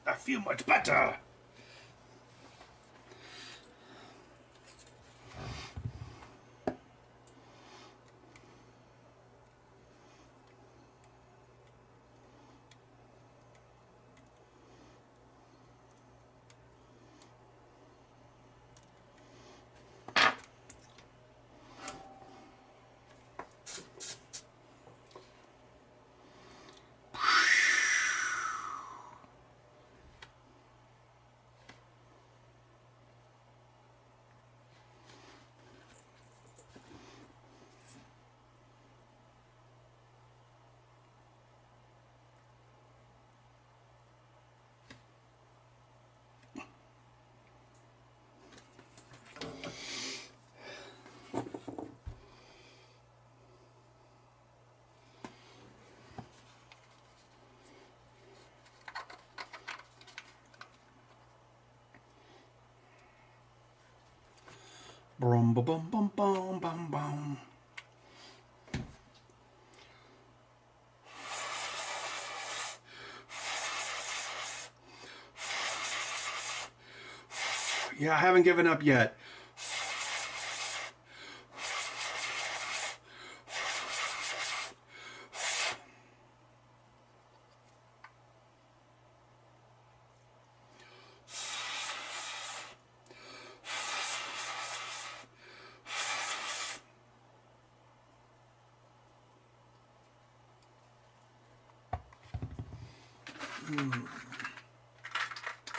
A: I feel much better. Brum, bum, bum, bum, bum, bum, bum. Yeah, I haven't given up yet.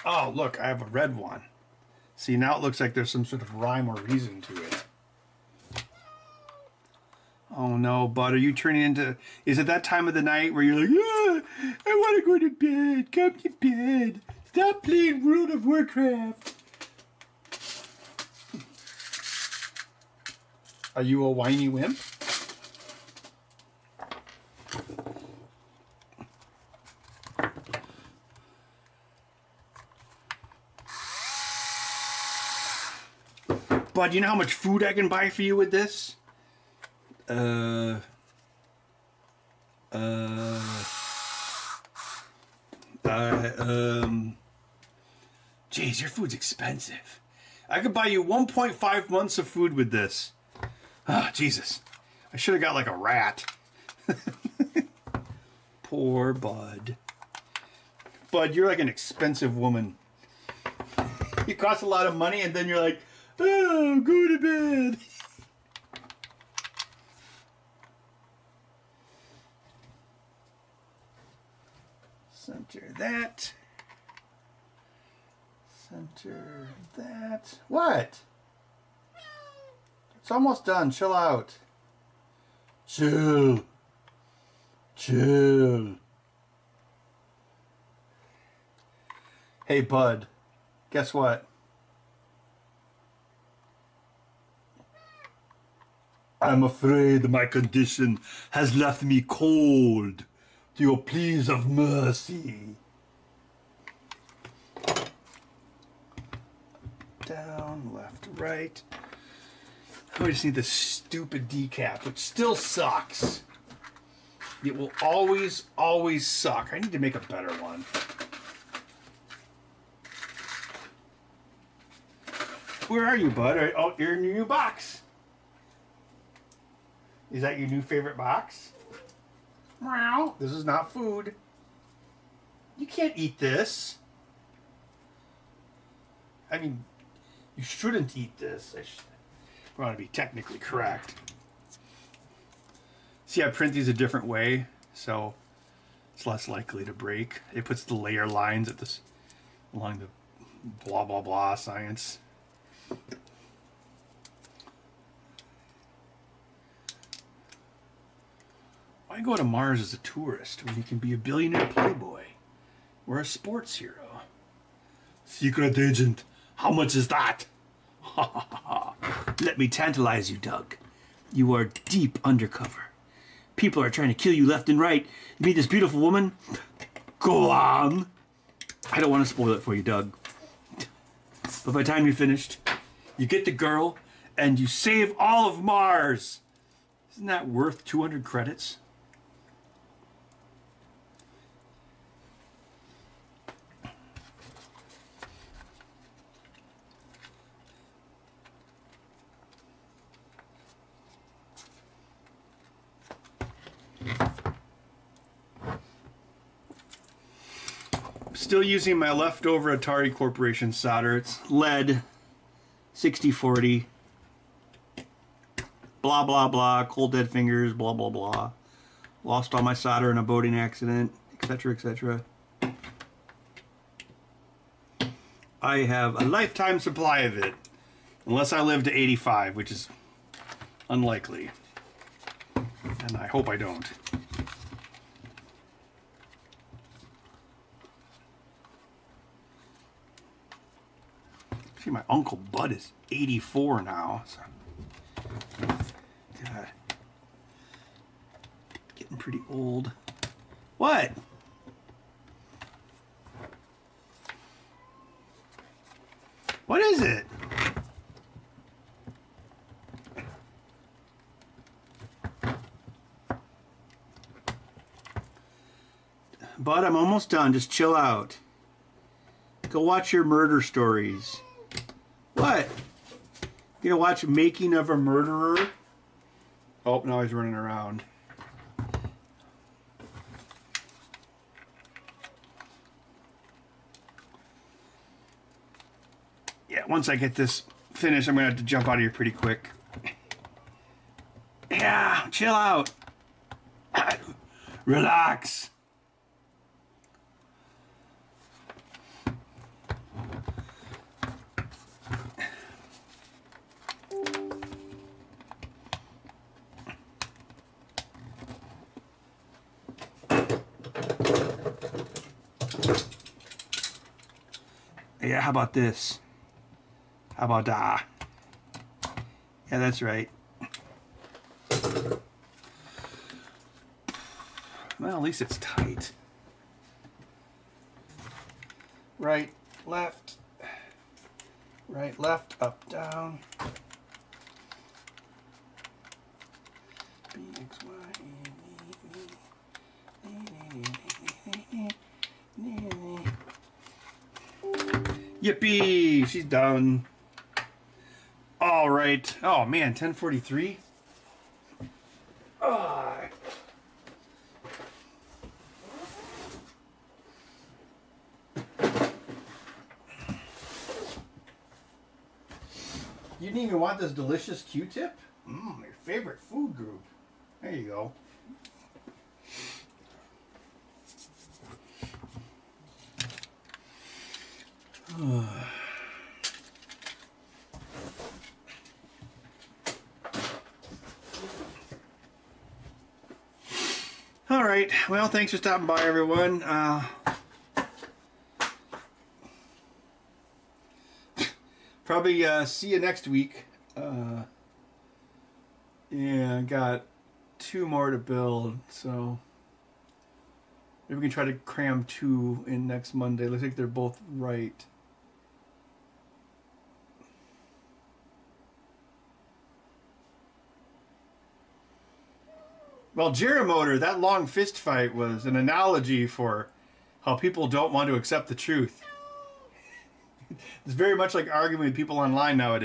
A: Oh, look, I have a red one. See, now it looks like there's some sort of rhyme or reason to it. Oh no, Bud, are you turning into... Is it that time of the night where you're like, I want to go to bed. Come to bed. Stop playing World of Warcraft. Are you a whiny wimp? Bud, you know how much food I can buy for you with this? Jeez, your food's expensive. I could buy you 1.5 months of food with this. Ah, Jesus. I should have got like a rat. Poor Bud. Bud, you're like an expensive woman. You cost a lot of money and then you're like, oh, go to bed. Center that. Center that. What? It's almost done. Chill out. Chill. Chill. Hey, Bud. Guess what? I'm afraid my condition has left me cold to your pleas of mercy. Down, left, right. We just need this stupid decap, which still sucks. It will always, always suck. I need to make a better one. Where are you, Bud? Oh, you're in your new box. Is that your new favorite box? Meow. This is not food. You can't eat this. I mean, you shouldn't eat this. I want to be technically correct. See, I print these a different way, so it's less likely to break. It puts the layer lines at this along the blah blah blah science. Why go to Mars as a tourist when you can be a billionaire playboy or a sports hero? Secret agent, how much is that? Let me tantalize you, Doug. You are deep undercover. People are trying to kill you left and right. You meet this beautiful woman? Go on. I don't want to spoil it for you, Doug. But by the time you're finished, you get the girl and you save all of Mars. Isn't that worth 200 credits? Still using my leftover Atari Corporation solder. It's lead, 6040, blah, blah, blah, cold dead fingers, blah, blah, blah. Lost all my solder in a boating accident, etc., etc. I have a lifetime supply of it, unless I live to 85, which is unlikely. And I hope I don't. See, my Uncle Bud is 84 now. So. God. Getting pretty old. What? What is it? Bud, I'm almost done. Just chill out. Go watch your murder stories. What? You gonna watch Making of a Murderer? Oh, now he's running around. Yeah, once I get this finished, I'm gonna have to jump out of here pretty quick. Yeah, chill out. Relax. Yeah, how about this? How about that? Yeah, that's right. Well, at least it's tight. Right, left, up, down. B, X, Y, Yippee! She's done. All right. Oh man, 10:43. Oh. You didn't even want this delicious Q-tip? Your favorite food group. There you go. All right. Well, thanks for stopping by, everyone. Probably see you next week. Yeah, I got 2 more to build, so maybe we can try to cram 2 in next Monday. Looks like they're both right. Well, Jiramotor, that long fist fight was an analogy for how people don't want to accept the truth. It's very much like arguing with people online nowadays.